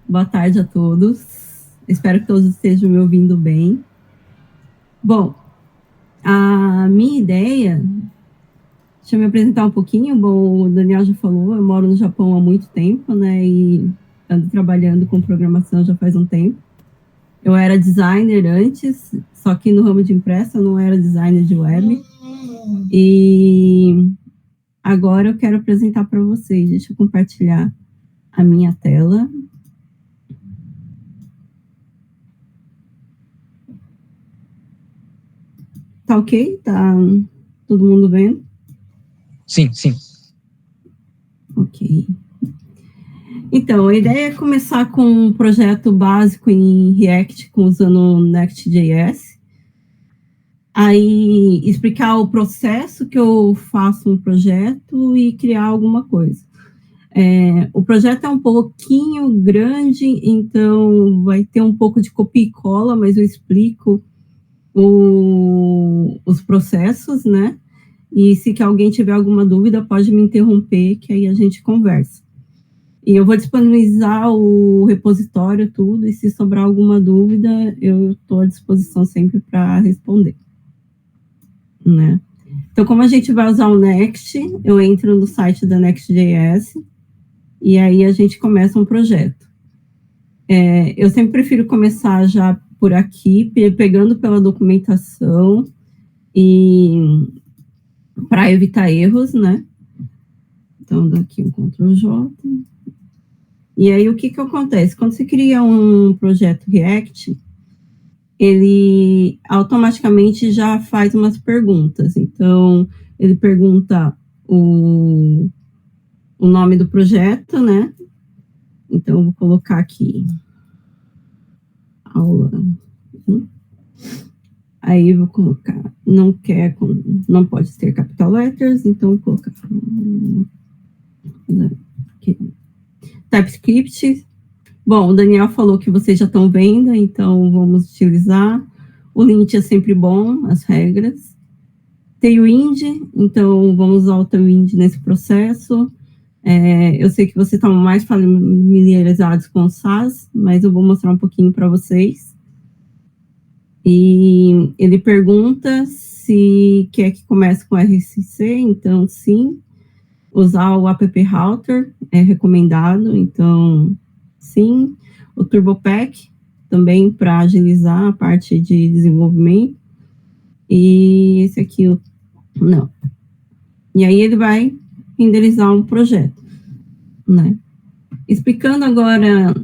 Boa tarde a todos. Espero que todos estejam me ouvindo bem. Bom, a minha ideia... Deixa eu me apresentar um pouquinho. Bom, o Daniel já falou, eu moro no Japão há muito tempo, né? E ando trabalhando com programação já faz um tempo. Eu era designer antes, só que no ramo de impressa eu não era designer de web. E agora eu quero apresentar para vocês. Deixa eu compartilhar a minha tela. Tá ok? Tá todo mundo vendo? Sim, sim. Ok. Então, a ideia é começar com um projeto básico em React, usando Next.js. Aí, explicar o processo que eu faço um projeto e criar alguma coisa. O projeto é um pouquinho grande, então vai ter um pouco de copia e cola, mas eu explico os processos, né? E se alguém tiver alguma dúvida, pode me interromper, que aí a gente conversa. E eu vou disponibilizar o repositório, tudo, e se sobrar alguma dúvida, eu estou à disposição sempre para responder, né? Então, como a gente vai usar o Next, eu entro no site da Next.js e aí a gente começa um projeto. Eu sempre prefiro começar já por aqui, pegando pela documentação e para evitar erros, né? Então, daqui um Ctrl J. E aí, o que acontece? Quando você cria um projeto React, ele automaticamente já faz umas perguntas. Então, ele pergunta o nome do projeto, né? Então, eu vou colocar aqui aula. Aí, eu vou colocar, não pode ter capital letters, então, eu vou colocar TypeScript. Bom, o Daniel falou que vocês já estão vendo, então vamos utilizar. O lint é sempre bom, as regras. Tailwind, então vamos usar o Tailwind nesse processo. Eu sei que vocês estão mais familiarizados com o SAS, mas eu vou mostrar um pouquinho para vocês. E ele pergunta se quer que comece com RCC, então sim. Usar o app router é recomendado, então sim. O TurboPack também para agilizar a parte de desenvolvimento. E esse aqui, não. E aí ele vai renderizar um projeto, né? Explicando agora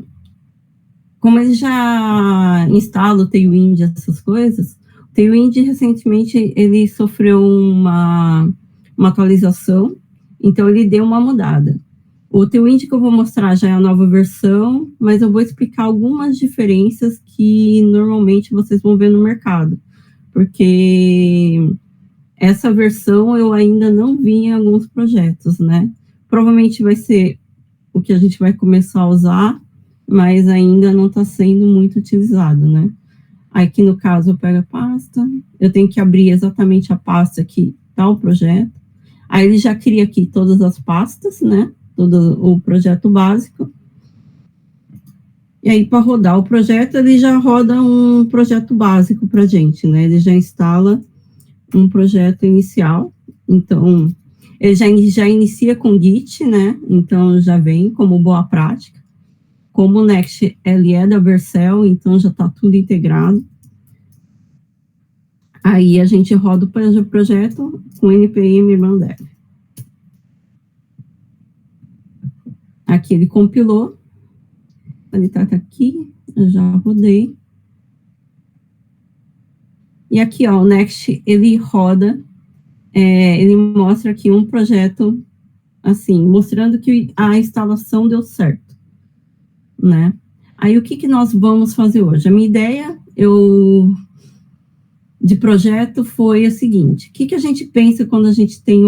como ele já instala o Tailwind, essas coisas. O Tailwind, recentemente, ele sofreu uma atualização, então ele deu uma mudada. O Tailwind que eu vou mostrar já é a nova versão, mas eu vou explicar algumas diferenças que normalmente vocês vão ver no mercado, porque essa versão eu ainda não vi em alguns projetos, né? Provavelmente vai ser o que a gente vai começar a usar, mas ainda não está sendo muito utilizado, né? Aqui, no caso, eu pego a pasta, eu tenho que abrir exatamente a pasta que está o projeto. Aí ele já cria aqui todas as pastas, né? Todo o projeto básico. E aí, para rodar o projeto, ele já roda um projeto básico para a gente, né? Ele já instala um projeto inicial. Então, ele já inicia com Git, né? Então, já vem como boa prática. Como o Next ele é da Vercel, então já está tudo integrado. Aí a gente roda o projeto com npm run dev. Aqui ele compilou. Ele está aqui, eu já rodei. E aqui, ó, o Next, ele roda, ele mostra aqui um projeto, assim, mostrando que a instalação deu certo, né? Aí, o que nós vamos fazer hoje? A minha ideia, de projeto foi a seguinte: o que a gente pensa quando a gente tem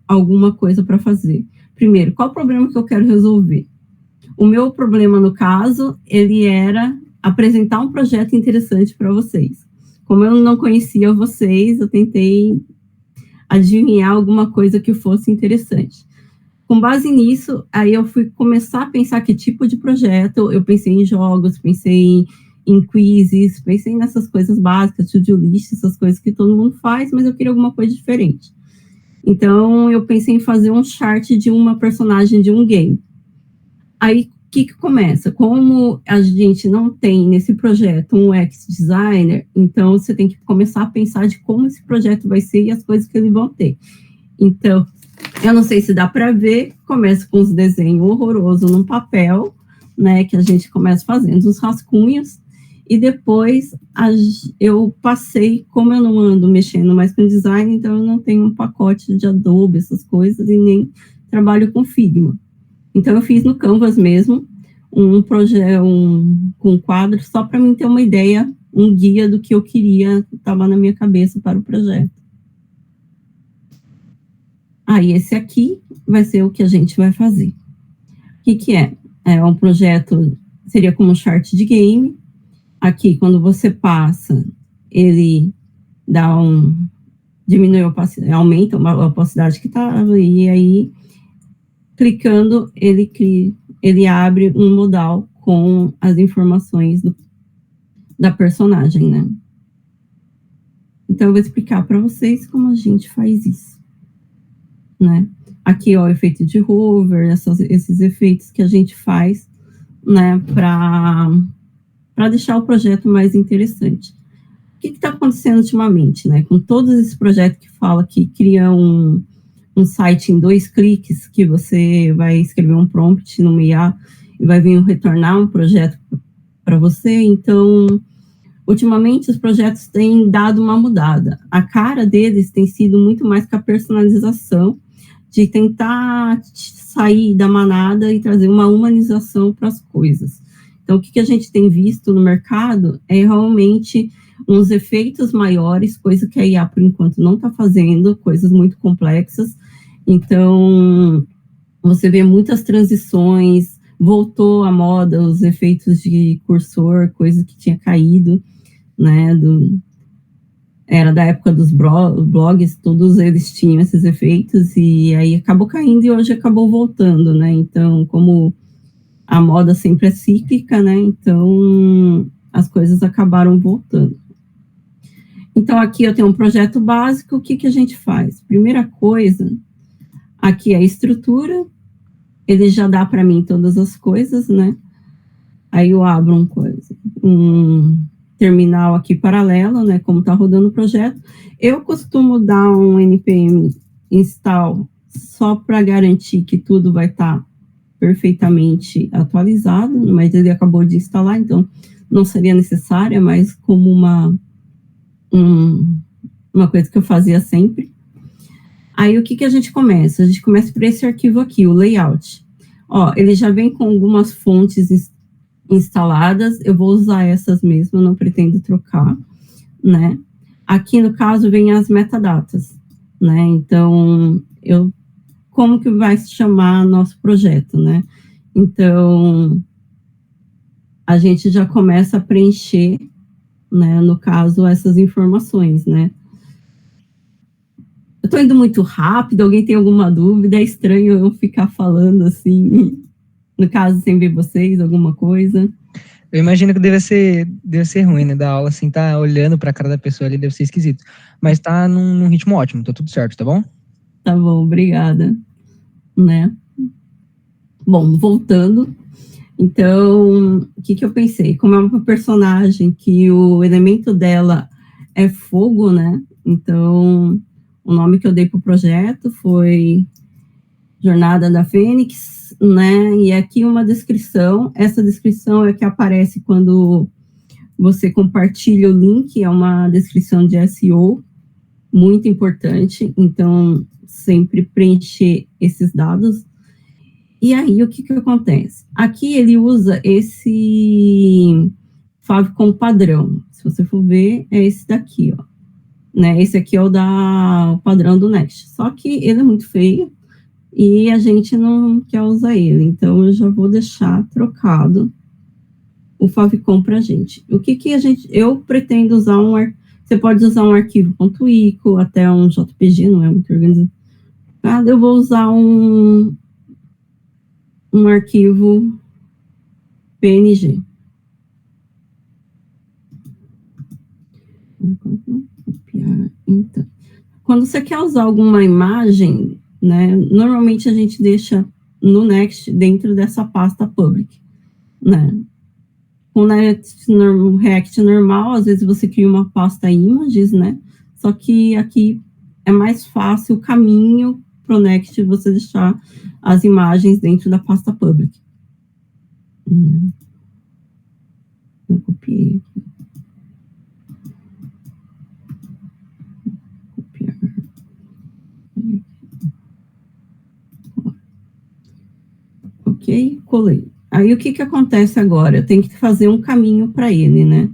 alguma coisa para fazer? Primeiro, qual o problema que eu quero resolver? O meu problema, no caso, ele era apresentar um projeto interessante para vocês. Como eu não conhecia vocês, eu tentei adivinhar alguma coisa que fosse interessante. Com base nisso, aí eu fui começar a pensar que tipo de projeto, eu pensei em jogos, pensei em quizzes, pensei nessas coisas básicas, to-do list, essas coisas que todo mundo faz, mas eu queria alguma coisa diferente. Então, eu pensei em fazer um chart de uma personagem de um game. Aí, o que começa? Como a gente não tem nesse projeto um UX designer, então você tem que começar a pensar de como esse projeto vai ser e as coisas que eles vão ter. Então, eu não sei se dá para ver, começa com os desenhos horrorosos num papel, né, que a gente começa fazendo os rascunhos, e depois eu passei, como eu não ando mexendo mais com design, então eu não tenho um pacote de Adobe, essas coisas, e nem trabalho com Figma. Então eu fiz no Canvas mesmo, um projeto, com quadros, só para mim ter uma ideia, um guia do que eu queria, estava na minha cabeça para o projeto. Aí esse aqui vai ser o que a gente vai fazer. O que é? É um projeto, seria como um chart de game. Aqui, quando você passa, ele dá diminui a opacidade, aumenta a opacidade que estava, e aí, clicando, ele abre um modal com as informações da personagem, né? Então, eu vou explicar para vocês como a gente faz isso, né? Aqui, ó, o efeito de hover, esses efeitos que a gente faz, né, para deixar o projeto mais interessante. O que está acontecendo ultimamente, né? Com todos esses projetos que fala que cria um site em 2 cliques, que você vai escrever um prompt no IA e vai vir retornar um projeto para você. Então, ultimamente, os projetos têm dado uma mudada. A cara deles tem sido muito mais com a personalização, de tentar sair da manada e trazer uma humanização para as coisas. Então, o que a gente tem visto no mercado é realmente uns efeitos maiores, coisa que a IA, por enquanto, não está fazendo, coisas muito complexas. Então, você vê muitas transições, voltou à moda os efeitos de cursor, coisa que tinha caído, né, era da época dos blogs, todos eles tinham esses efeitos, e aí acabou caindo e hoje acabou voltando, né? Então, como a moda sempre é cíclica, né? Então, as coisas acabaram voltando. Então, aqui eu tenho um projeto básico, o que a gente faz? Primeira coisa, aqui é a estrutura, ele já dá para mim todas as coisas, né? Aí eu abro um terminal aqui paralelo, né, como está rodando o projeto. Eu costumo dar um npm install só para garantir que tudo vai estar perfeitamente atualizado, mas ele acabou de instalar, então não seria necessária, mas como uma coisa que eu fazia sempre. Aí o que a gente começa? A gente começa por esse arquivo aqui, o layout. Ó, ele já vem com algumas fontes instaladas, eu vou usar essas mesmo, não pretendo trocar, né? Aqui, no caso, vem as metadatas, né? Então, como que vai se chamar nosso projeto, né? Então, a gente já começa a preencher, né, no caso, essas informações, né? Eu estou indo muito rápido, alguém tem alguma dúvida? É estranho eu ficar falando assim, no caso, sem ver vocês, alguma coisa? Eu imagino que deve ser ruim, né? Da aula, assim, tá olhando pra cara da pessoa ali, deve ser esquisito. Mas tá num ritmo ótimo, tá tudo certo, tá bom? Tá bom, obrigada. Né? Bom, voltando. Então, o que eu pensei? Como é uma personagem que o elemento dela é fogo, né? Então, o nome que eu dei pro projeto foi Jornada da Fênix, né? E aqui uma descrição. Essa descrição é que aparece quando você compartilha o link, é uma descrição de SEO, muito importante. Então, sempre preencher esses dados. E aí, o que acontece? Aqui ele usa esse favicon padrão. Se você for ver, é esse daqui, ó. Né? Esse aqui é o padrão do Next. Só que ele é muito feio e a gente não quer usar ele. Então, eu já vou deixar trocado o favicon para a gente. O que eu pretendo usar você pode usar um arquivo .ico, até um JPG, não é muito organizado. Eu vou usar um um arquivo PNG. Copiar, então. Quando você quer usar alguma imagem, né, normalmente a gente deixa no Next dentro dessa pasta public, né? Com o React normal, às vezes você cria uma pasta images, né? Só que aqui é mais fácil o caminho para o Next você deixar as imagens dentro da pasta public. Eu copiei aqui. Copiar. Ok, colei. Aí o que acontece agora? Eu tenho que fazer um caminho para ele, né?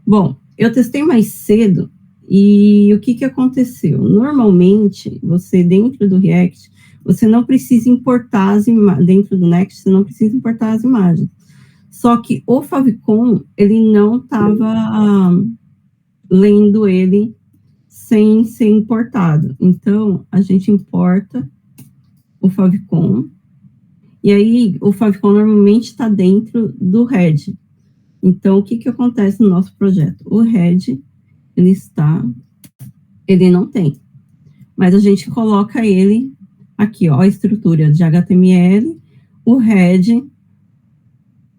Bom, eu testei mais cedo e o que aconteceu? Normalmente, você dentro do React, você não precisa importar as imagens, dentro do Next, você não precisa importar as imagens. Só que o Favicon, ele não estava lendo ele sem ser importado. Então, a gente importa o Favicon, e aí o Favicon normalmente está dentro do head. Então, o que acontece no nosso projeto? O head, ele não tem, mas a gente coloca ele aqui, ó, a estrutura de HTML, o head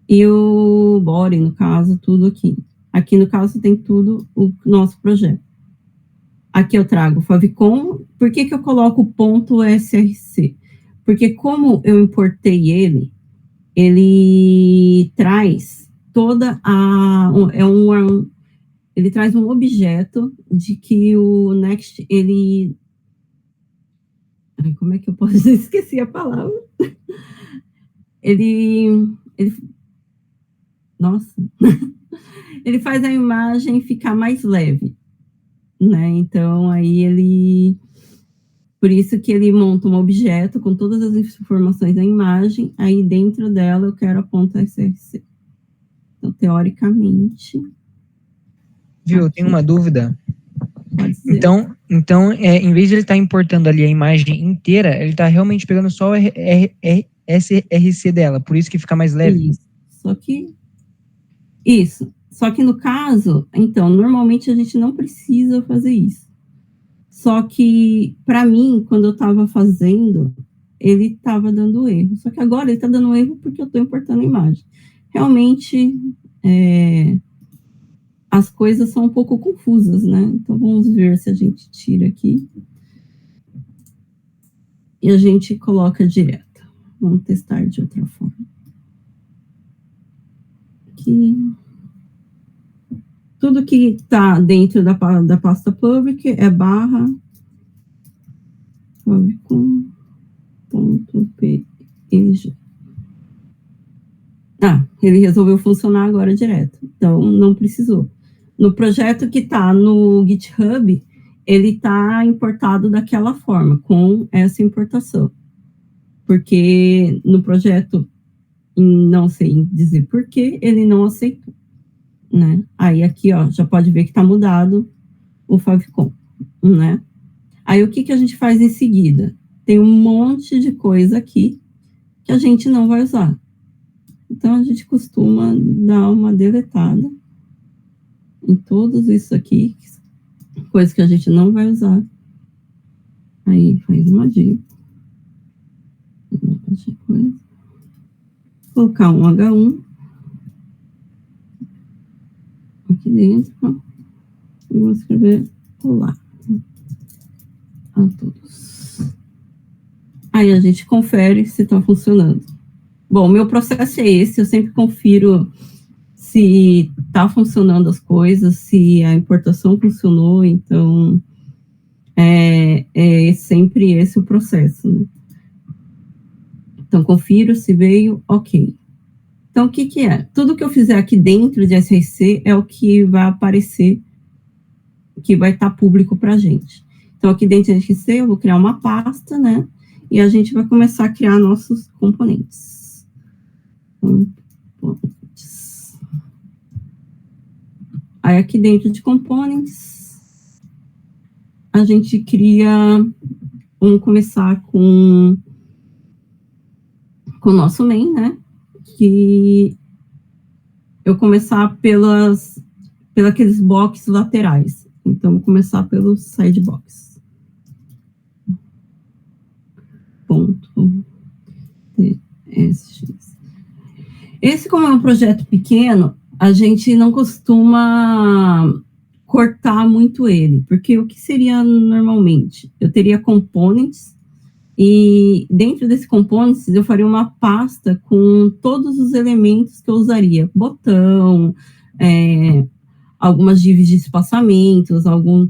e o body, no caso, tudo aqui. Aqui, no caso, tem tudo o nosso projeto. Aqui eu trago o favicon. Por que eu coloco o ponto .src? Porque como eu importei ele traz toda a... ele traz um objeto de que o Next, ele... Ai, como é que eu posso... Esqueci a palavra. Ele nossa. Ele faz a imagem ficar mais leve, né? Então, aí ele... Por isso que ele monta um objeto com todas as informações da imagem, aí dentro dela eu quero a ponta .src. Então, teoricamente... Viu, eu tenho uma dúvida. Pode ser. Então em vez de ele estar importando ali a imagem inteira, ele está realmente pegando só o SRC dela, por isso que fica mais leve. Só que no caso, então, normalmente a gente não precisa fazer isso. Só que, para mim, quando eu estava fazendo, ele estava dando erro. Só que agora ele está dando erro porque eu estou importando a imagem. Realmente, as coisas são um pouco confusas, né? Então, vamos ver se a gente tira aqui. E a gente coloca direto. Vamos testar de outra forma. Aqui. Tudo que está dentro da pasta public é barra favicon.png. Ele resolveu funcionar agora direto. Então, não precisou. No projeto que está no GitHub, ele está importado daquela forma, com essa importação. Porque no projeto, não sei dizer porquê, ele não aceitou. Né? Aí aqui, ó, já pode ver que está mudado o favicon, né? Aí o que a gente faz em seguida? Tem um monte de coisa aqui que a gente não vai usar. Então a gente costuma dar uma deletada em tudo isso aqui, coisas que a gente não vai usar. Aí faz uma dica. Colocar um H1 aqui dentro e vou escrever olá a todos. Aí a gente confere se está funcionando. Bom, meu processo é esse, eu sempre confiro se está funcionando as coisas, se a importação funcionou, então é sempre esse o processo, né? Então, confiro se veio, ok. Então, o que é? Tudo que eu fizer aqui dentro de SRC é o que vai aparecer, que vai estar público para a gente. Então, aqui dentro de SRC eu vou criar uma pasta, né? E a gente vai começar a criar nossos componentes. Aí, aqui dentro de components, a gente cria, vamos começar com com o nosso main, né? Que eu começar pelos aqueles boxes laterais. Então, vou começar pelo side box. Ponto. TSX. Esse, como é um projeto pequeno, a gente não costuma cortar muito ele, porque o que seria normalmente? Eu teria components, e dentro desse components eu faria uma pasta com todos os elementos que eu usaria. Botão, algumas divs de espaçamentos,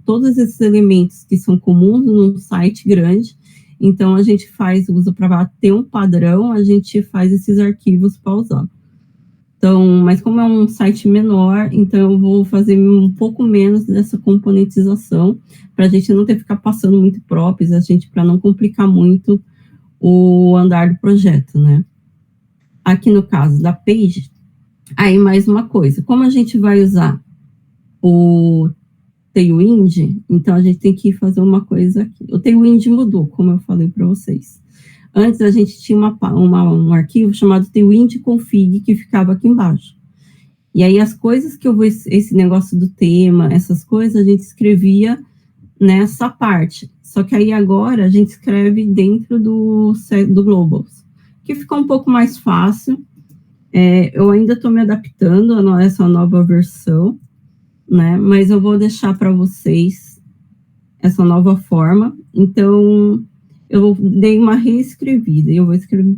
todos esses elementos que são comuns num site grande. Então, a gente usa para ter um padrão, a gente faz esses arquivos para usar. Então, mas como é um site menor, então eu vou fazer um pouco menos dessa componentização, para a gente não ter que ficar passando muito props, para não complicar muito o andar do projeto, né? Aqui no caso da page, aí mais uma coisa, como a gente vai usar o Tailwind, então a gente tem que fazer uma coisa aqui. O Tailwind mudou, como eu falei para vocês. Antes a gente tinha um arquivo chamado Tailwind config que ficava aqui embaixo. E aí as coisas que esse negócio do tema, essas coisas, a gente escrevia nessa parte. Só que aí agora a gente escreve dentro do Globals, que ficou um pouco mais fácil. Eu ainda estou me adaptando a essa nova versão, né? Mas eu vou deixar para vocês essa nova forma. Então, eu dei uma reescrevida. Eu vou escrever.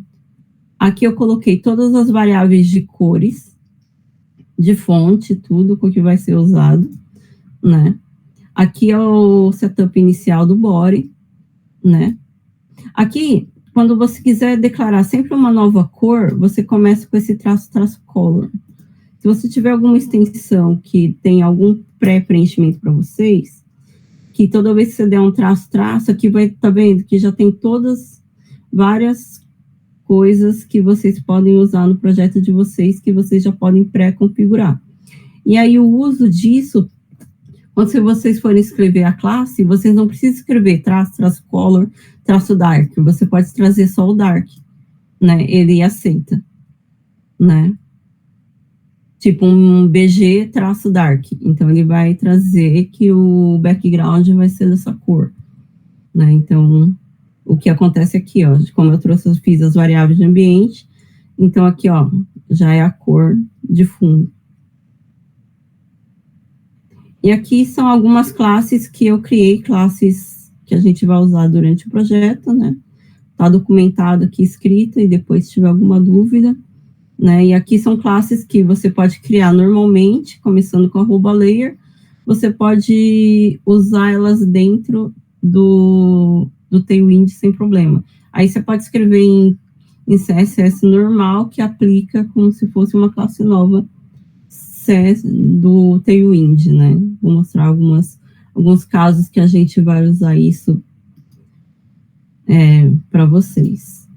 Aqui eu coloquei todas as variáveis de cores, de fonte, tudo com o que vai ser usado, né? Aqui é o setup inicial do body, né? Aqui, quando você quiser declarar sempre uma nova cor, você começa com esse traço color. Se você tiver alguma extensão que tem algum pré-preenchimento para vocês, que toda vez que você der um traço, aqui vai, tá vendo? Que já tem várias coisas que vocês podem usar no projeto de vocês, que vocês já podem pré-configurar. E aí, o uso disso, quando vocês forem escrever a classe, vocês não precisam escrever traço color, traço dark. Você pode trazer só o dark, né? Ele aceita, né? Tipo um BG traço dark. Então, ele vai trazer que o background vai ser dessa cor, né? Então, o que acontece aqui, ó, como eu fiz as variáveis de ambiente, então aqui, ó, já é a cor de fundo. E aqui são algumas classes que eu criei, classes que a gente vai usar durante o projeto, né? Tá documentado aqui, escrito, e depois se tiver alguma dúvida, né? E aqui são classes que você pode criar normalmente, começando com a @layer, você pode usar elas dentro do Tailwind sem problema. Aí você pode escrever em CSS normal, que aplica como se fosse uma classe nova do Tailwind, né? Vou mostrar alguns casos que a gente vai usar isso para vocês.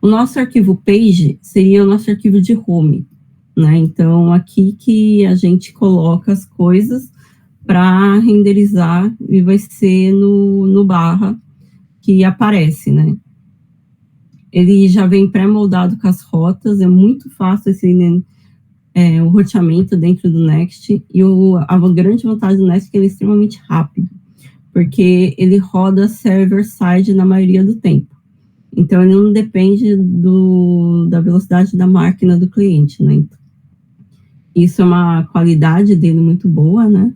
O nosso arquivo page seria o nosso arquivo de home, né? Então, aqui que a gente coloca as coisas para renderizar e vai ser no barra que aparece, né? Ele já vem pré-moldado com as rotas, é muito fácil o roteamento dentro do Next, e a grande vantagem do Next é que ele é extremamente rápido, porque ele roda server-side na maioria do tempo. Então, ele não depende da velocidade da máquina do cliente, né? Isso é uma qualidade dele muito boa, né?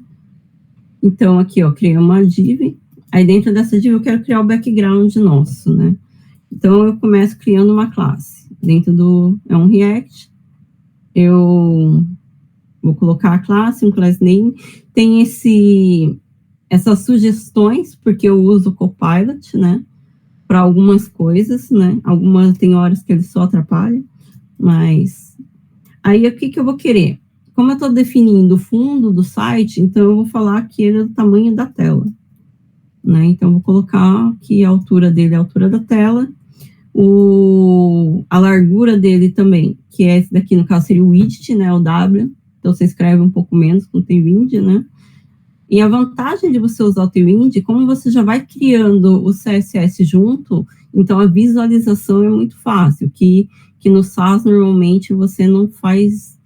Então, aqui, ó, criei uma div. Aí, dentro dessa div, eu quero criar o background nosso, né? Então, eu começo criando uma classe. É um React. Eu vou colocar a classe, um class name. Tem essas sugestões, porque eu uso o Copilot, né? Para algumas coisas, né? Algumas tem horas que ele só atrapalha, mas aí o que eu vou querer? Como eu estou definindo o fundo do site, então eu vou falar que ele é do tamanho da tela, né? Então eu vou colocar que a altura dele é a altura da tela, a largura dele também, que esse daqui no caso seria o width, né? O W. Então você escreve um pouco menos com Tailwind, né? E a vantagem de você usar o Tailwind, como você já vai criando o CSS junto, então a visualização é muito fácil, que no SAS normalmente você não faz,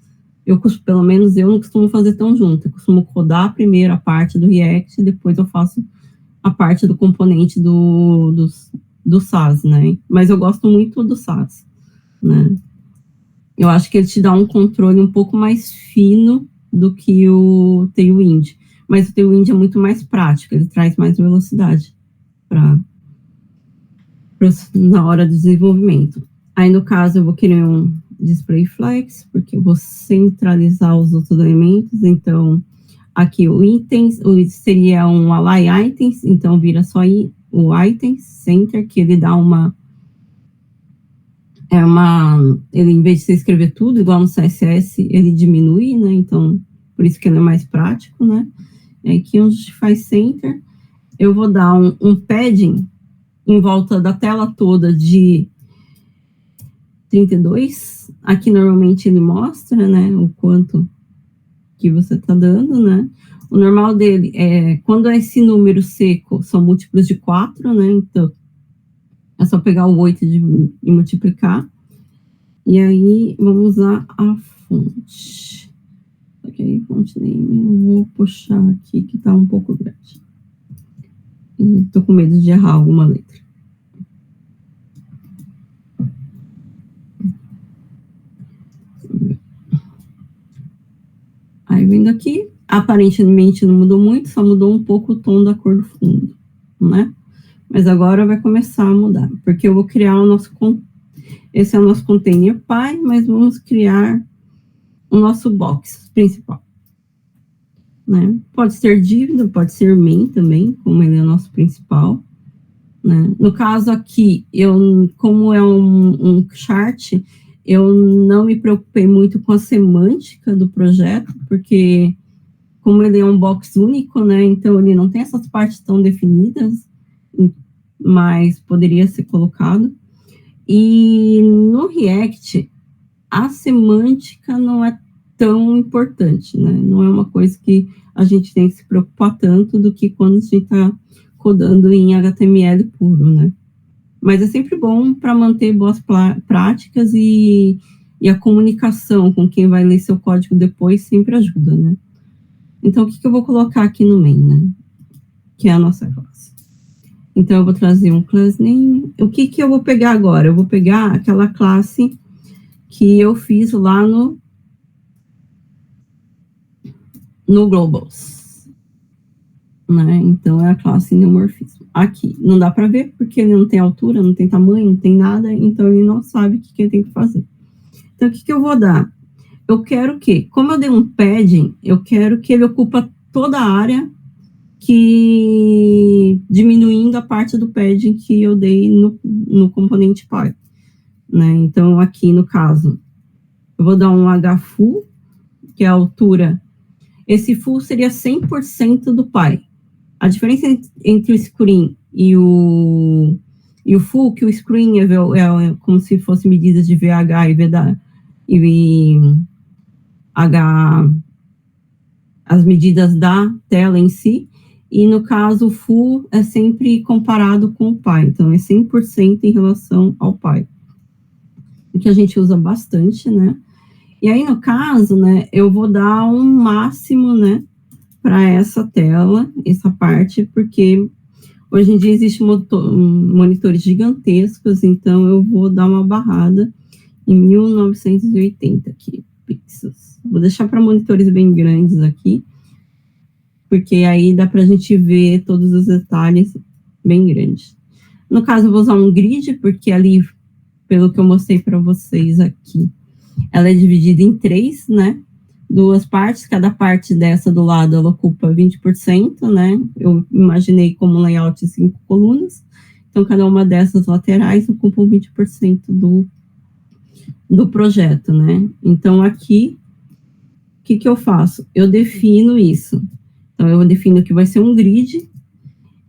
pelo menos eu não costumo fazer tão junto, eu costumo codar primeiro a parte do React, depois eu faço a parte do componente do SAS, né? Mas eu gosto muito do SAS, né? Eu acho que ele te dá um controle um pouco mais fino do que o Tailwind, mas o Tailwind é muito mais prático, ele traz mais velocidade na hora do desenvolvimento. Aí, no caso, eu vou querer um display flex, porque eu vou centralizar os outros elementos, então, aqui o itens, seria um align items, então vira só aí o items center, que ele dá ele, em vez de você escrever tudo, igual no CSS, ele diminui, né, então, por isso que ele é mais prático, né. Aqui onde faz center, eu vou dar um padding em volta da tela toda de 32, aqui normalmente ele mostra, né, o quanto que você está dando, né, o normal dele é, quando esse número seco são múltiplos de 4, né, então é só pegar o 8 e multiplicar, e aí vamos usar a fonte, ok, fonte name, eu vou puxar aqui que está um pouco grande, e estou com medo de errar alguma letra. Aí, vindo aqui, aparentemente não mudou muito, só mudou um pouco o tom da cor do fundo, né? Mas agora vai começar a mudar, porque eu vou criar esse é o nosso container pai, mas vamos criar o nosso box principal, né? Pode ser dívida, pode ser main também, como ele é o nosso principal, né? No caso aqui, como é um chart, eu não me preocupei muito com a semântica do projeto, porque como ele é um box único, né, então ele não tem essas partes tão definidas, mas poderia ser colocado. E no React, a semântica não é tão importante, né, não é uma coisa que a gente tem que se preocupar tanto do que quando a gente está codando em HTML puro, né. Mas é sempre bom para manter boas práticas e a comunicação com quem vai ler seu código depois sempre ajuda, né? Então, o que eu vou colocar aqui no main, né? Que é a nossa classe. Então, eu vou trazer um class name. O que eu vou pegar agora? Eu vou pegar aquela classe que eu fiz lá no Globals, né? Então, é a classe neomorfismo. Aqui, não dá para ver, porque ele não tem altura, não tem tamanho, não tem nada, então ele não sabe o que ele tem que fazer. Então, o que eu vou dar? Eu quero que, como eu dei um padding, eu quero que ele ocupa toda a área, diminuindo a parte do padding que eu dei no componente pai, né? Então, aqui no caso, eu vou dar um hfull, que é a altura. Esse full seria 100% do pai. A diferença entre o screen e o full, que o screen é como se fosse medidas de VH e as medidas da tela em si, e no caso o full é sempre comparado com o pai, então é 100% em relação ao pai, o que a gente usa bastante, né? E aí, no caso, né, eu vou dar um máximo, né, para essa tela, essa parte, porque hoje em dia existem monitores gigantescos, então eu vou dar uma barrada em 1980 aqui, pixels. Vou deixar para monitores bem grandes aqui, porque aí dá para a gente ver todos os detalhes bem grandes. No caso, eu vou usar um grid, porque ali, pelo que eu mostrei para vocês aqui, ela é dividida em 3, né? 2 partes, cada parte dessa do lado ela ocupa 20%, né? Eu imaginei como um layout 5 colunas, então cada uma dessas laterais ocupa 20% do projeto, né? Então aqui, o que eu faço? Eu defino isso. Então eu defino que vai ser um grid,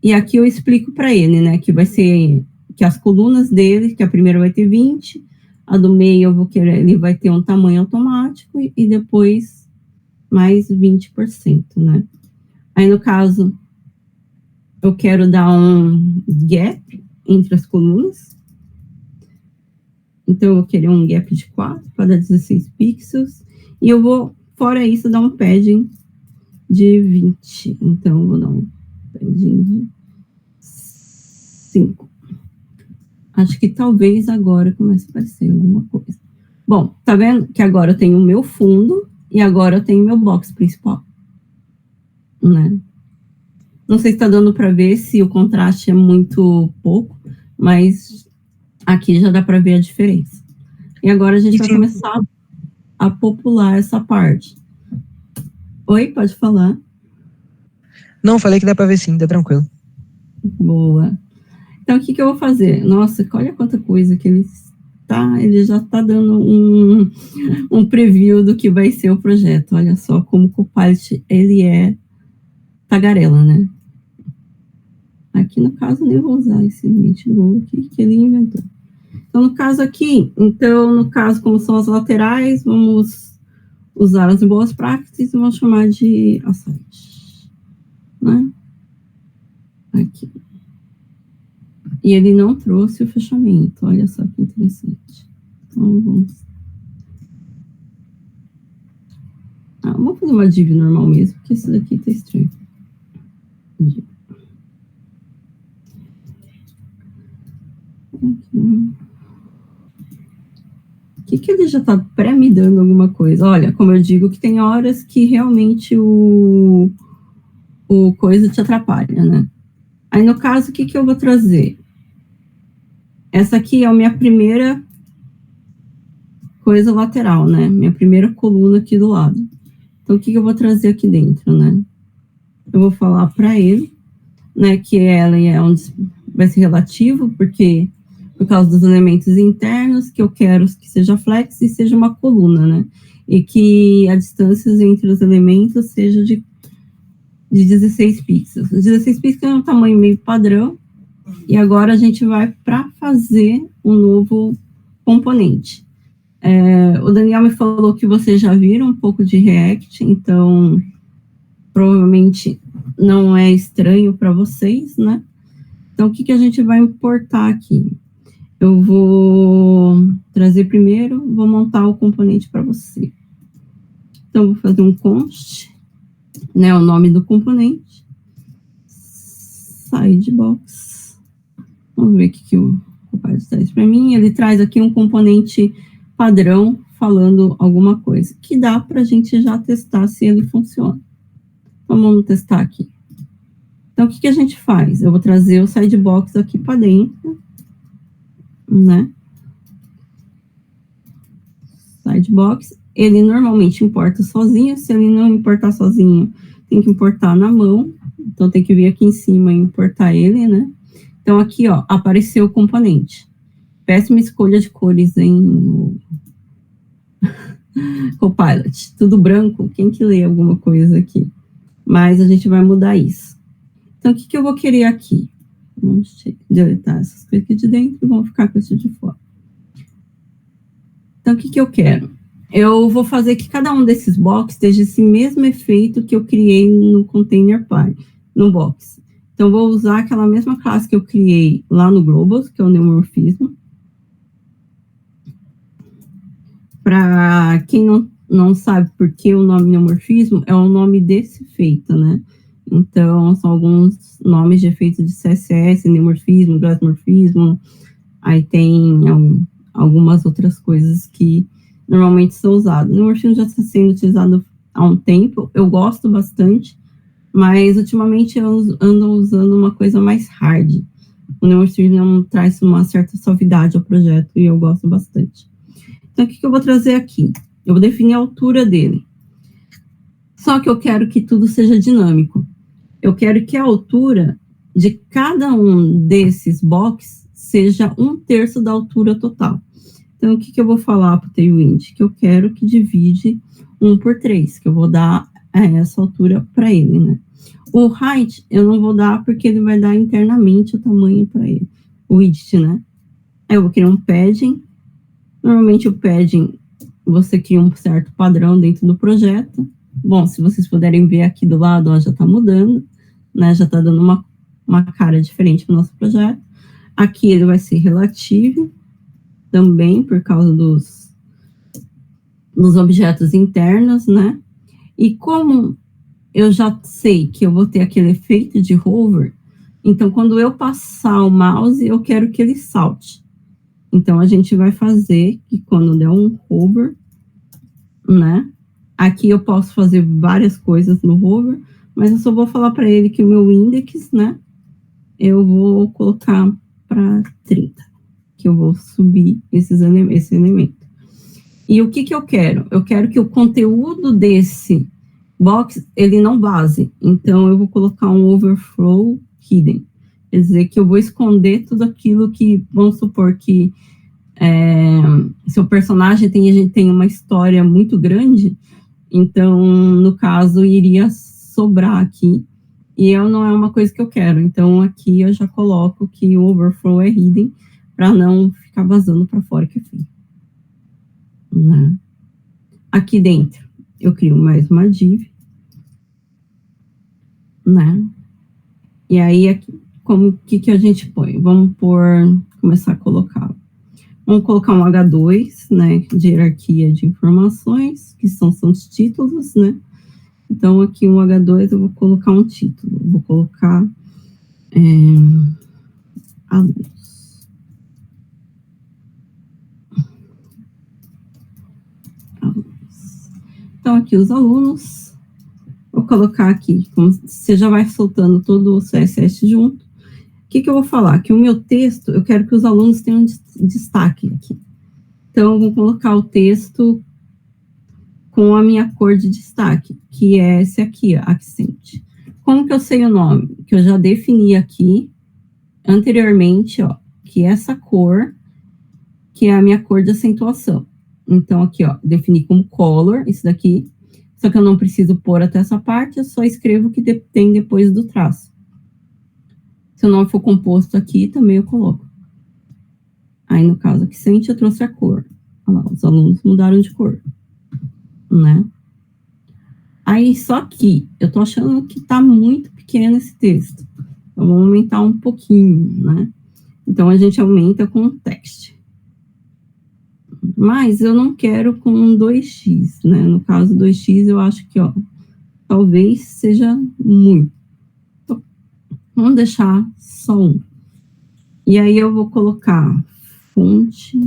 e aqui eu explico para ele, né? Que vai ser, que as colunas dele, que a primeira vai ter 20, a do meio eu vou querer, ele vai ter um tamanho automático, e depois mais 20%, né? Aí, no caso, eu quero dar um gap entre as colunas. Então, eu vou querer um gap de 4 para dar 16 pixels. E eu vou, fora isso, dar um padding de 20. Então, eu vou dar um padding de 5. Acho que talvez agora comece a aparecer alguma coisa. Bom, tá vendo que agora eu tenho o meu fundo e agora eu tenho o meu box principal, né? Não sei se tá dando para ver, se o contraste é muito pouco, mas aqui já dá para ver a diferença. E agora a gente vai começar a popular essa parte. Oi, pode falar? Não, falei que dá para ver sim, tá tranquilo. Boa. Então, o que eu vou fazer? Nossa, olha quanta coisa que ele já está dando um preview do que vai ser o projeto. Olha só como o Copilot, ele é tagarela, né? Aqui, no caso, nem vou usar esse Meetgol aqui que ele inventou. Então, no caso aqui, como são as laterais, vamos usar as boas práticas e vamos chamar de aside, né? Aqui. E ele não trouxe o fechamento, olha só que interessante. Então, vamos fazer uma div normal mesmo, porque esse daqui tá estranho. O que ele já está pré-me dando alguma coisa? Olha, como eu digo, que tem horas que realmente o coisa te atrapalha, né? Aí, no caso, o que eu vou trazer? Essa aqui é a minha primeira coisa lateral, né? Minha primeira coluna aqui do lado. Então, o que eu vou trazer aqui dentro, né? Eu vou falar para ele, né, que ela é onde vai ser relativo, porque por causa dos elementos internos, que eu quero que seja flex e seja uma coluna, né? E que a distância entre os elementos seja de 16 pixels. 16 pixels é um tamanho meio padrão. E agora a gente vai para fazer um novo componente. O Daniel me falou que vocês já viram um pouco de React, então provavelmente não é estranho para vocês, né? Então, o que a gente vai importar aqui? Eu vou trazer primeiro, vou montar o componente para você. Então, vou fazer um const, né, o nome do componente, sidebox. Vamos ver o que o Copilot traz para mim. Ele traz aqui um componente padrão falando alguma coisa, que dá para a gente já testar se ele funciona. Então, vamos testar aqui. Então, o que a gente faz? Eu vou trazer o sidebox aqui para dentro, né? Sidebox, ele normalmente importa sozinho. Se ele não importar sozinho, tem que importar na mão. Então, tem que vir aqui em cima e importar ele, né? Então, aqui, ó, apareceu o componente. Péssima escolha de cores em Copilot. Tudo branco, quem que lê alguma coisa aqui? Mas a gente vai mudar isso. Então, o que eu vou querer aqui? Vamos deletar essas coisas aqui de dentro e vamos ficar com isso de fora. Então, o que eu quero? Eu vou fazer que cada um desses boxes esteja esse mesmo efeito que eu criei no container py, no box. Então, eu vou usar aquela mesma classe que eu criei lá no Globals, que é o neomorfismo. Para quem não sabe por que o nome neomorfismo, é o nome desse efeito, né? Então, são alguns nomes de efeitos de CSS, neomorfismo, glassmorfismo, aí tem algumas outras coisas que normalmente são usadas. O neomorfismo já está sendo utilizado há um tempo, eu gosto bastante, mas ultimamente eu ando usando uma coisa mais hard. O neomorfismo traz uma certa suavidade ao projeto e eu gosto bastante. Então, o que eu vou trazer aqui? Eu vou definir a altura dele. Só que eu quero que tudo seja dinâmico. Eu quero que a altura de cada um desses boxes seja 1/3 da altura total. Então, o que eu vou falar para o Tailwind? Que eu quero que divide 1 por 3, que eu vou dar essa altura para ele, né? O height eu não vou dar porque ele vai dar internamente o tamanho para ele, o width, né? Aí eu vou criar um padding. Normalmente o padding você cria um certo padrão dentro do projeto. Bom, se vocês puderem ver aqui do lado, ó, já está mudando, né? Já está dando uma cara diferente para o nosso projeto. Aqui ele vai ser relativo, também por causa dos objetos internos, né? E como eu já sei que eu vou ter aquele efeito de hover, então quando eu passar o mouse, eu quero que ele salte. Então a gente vai fazer que quando der um hover, né? Aqui eu posso fazer várias coisas no hover, mas eu só vou falar para ele que o meu index, né? Eu vou colocar para 30, que eu vou subir esse elemento. E o que eu quero? Eu quero que o conteúdo desse box, ele não vaze. Então, eu vou colocar um overflow hidden. Quer dizer, que eu vou esconder tudo aquilo que, vamos supor que seu personagem tem uma história muito grande, então, no caso, iria sobrar aqui. E não é uma coisa que eu quero. Então, aqui eu já coloco que o overflow é hidden, para não ficar vazando para fora, que é feio. Né? Aqui dentro, eu crio mais uma div, né? E aí, aqui, que a gente põe? Vamos começar a colocar. Vamos colocar um H2, né? De hierarquia de informações, que são os títulos, né? Então, aqui um H2, eu vou colocar um título. Vou colocar alunos. Então, aqui os alunos, vou colocar aqui, como você já vai soltando todo o CSS junto. O que eu vou falar? Que o meu texto, eu quero que os alunos tenham destaque aqui. Então, eu vou colocar o texto com a minha cor de destaque, que é esse aqui, ó, Accent. Como que eu sei o nome? Que eu já defini aqui, anteriormente, ó, que essa cor, que é a minha cor de acentuação. Então, aqui, ó, defini como color, isso daqui. Só que eu não preciso pôr até essa parte, eu só escrevo o que tem depois do traço. Se o nome for composto aqui, também eu coloco. Aí, no caso, Accent, eu trouxe a cor. Olha lá, os alunos mudaram de cor, né? Aí, só que eu tô achando que tá muito pequeno esse texto. Então, vamos aumentar um pouquinho, né? Então, a gente aumenta com o text. Mas eu não quero com 2x, né? No caso 2x, eu acho que, ó, talvez seja muito. Então, vamos deixar só 1. E aí eu vou colocar fonte.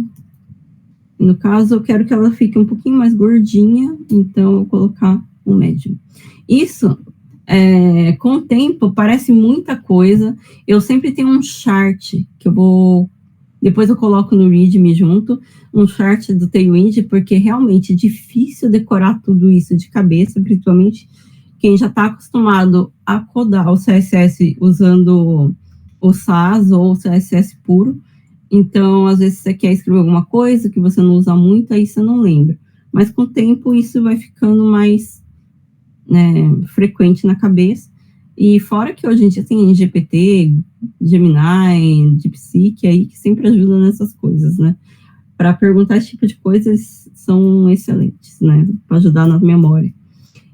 No caso, eu quero que ela fique um pouquinho mais gordinha, então eu vou colocar um médio. Isso, com o tempo, parece muita coisa. Eu sempre tenho um chart que eu vou... Depois eu coloco no README junto, um chart do Tailwind, porque realmente é difícil decorar tudo isso de cabeça, principalmente quem já está acostumado a codar o CSS usando o SAS ou o CSS puro. Então, às vezes você quer escrever alguma coisa que você não usa muito, aí você não lembra. Mas com o tempo isso vai ficando mais, né, frequente na cabeça. E fora que hoje em dia tem GPT, Gemini, DeepSeek aí, que sempre ajuda nessas coisas, né? Para perguntar esse tipo de coisas são excelentes, né? Para ajudar na memória.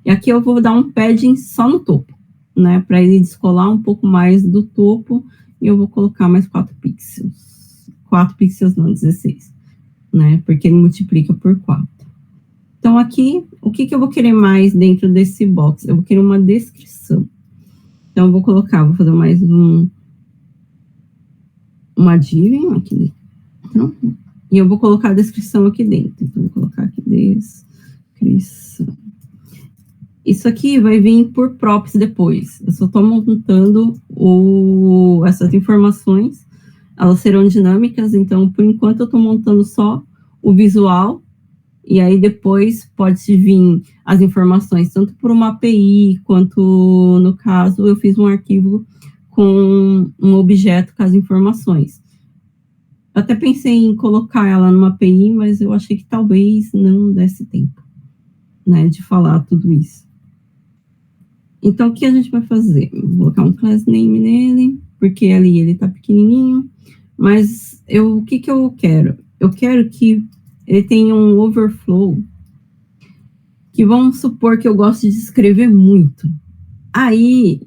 E aqui eu vou dar um padding só no topo, né? Para ele descolar um pouco mais do topo, e eu vou colocar mais 4 pixels. 4 pixels não, 16, né? Porque ele multiplica por 4. Então aqui, o que eu vou querer mais dentro desse box? Eu vou querer uma descrição. Então, eu vou fazer mais uma div aqui dentro, e eu vou colocar a descrição aqui dentro. Então, vou colocar aqui descrição. Isso aqui vai vir por props depois. Eu só estou montando essas informações, elas serão dinâmicas, então, por enquanto, eu estou montando só o visual, e aí depois pode vir as informações, tanto por uma API, quanto, no caso, eu fiz um arquivo com um objeto com as informações. Eu até pensei em colocar ela numa API, mas eu achei que talvez não desse tempo, né, de falar tudo isso. Então, o que a gente vai fazer? Vou colocar um class name nele, porque ali ele está pequenininho, mas o que eu quero? Eu quero que ele tenha um overflow que vamos supor que eu gosto de escrever muito. Aí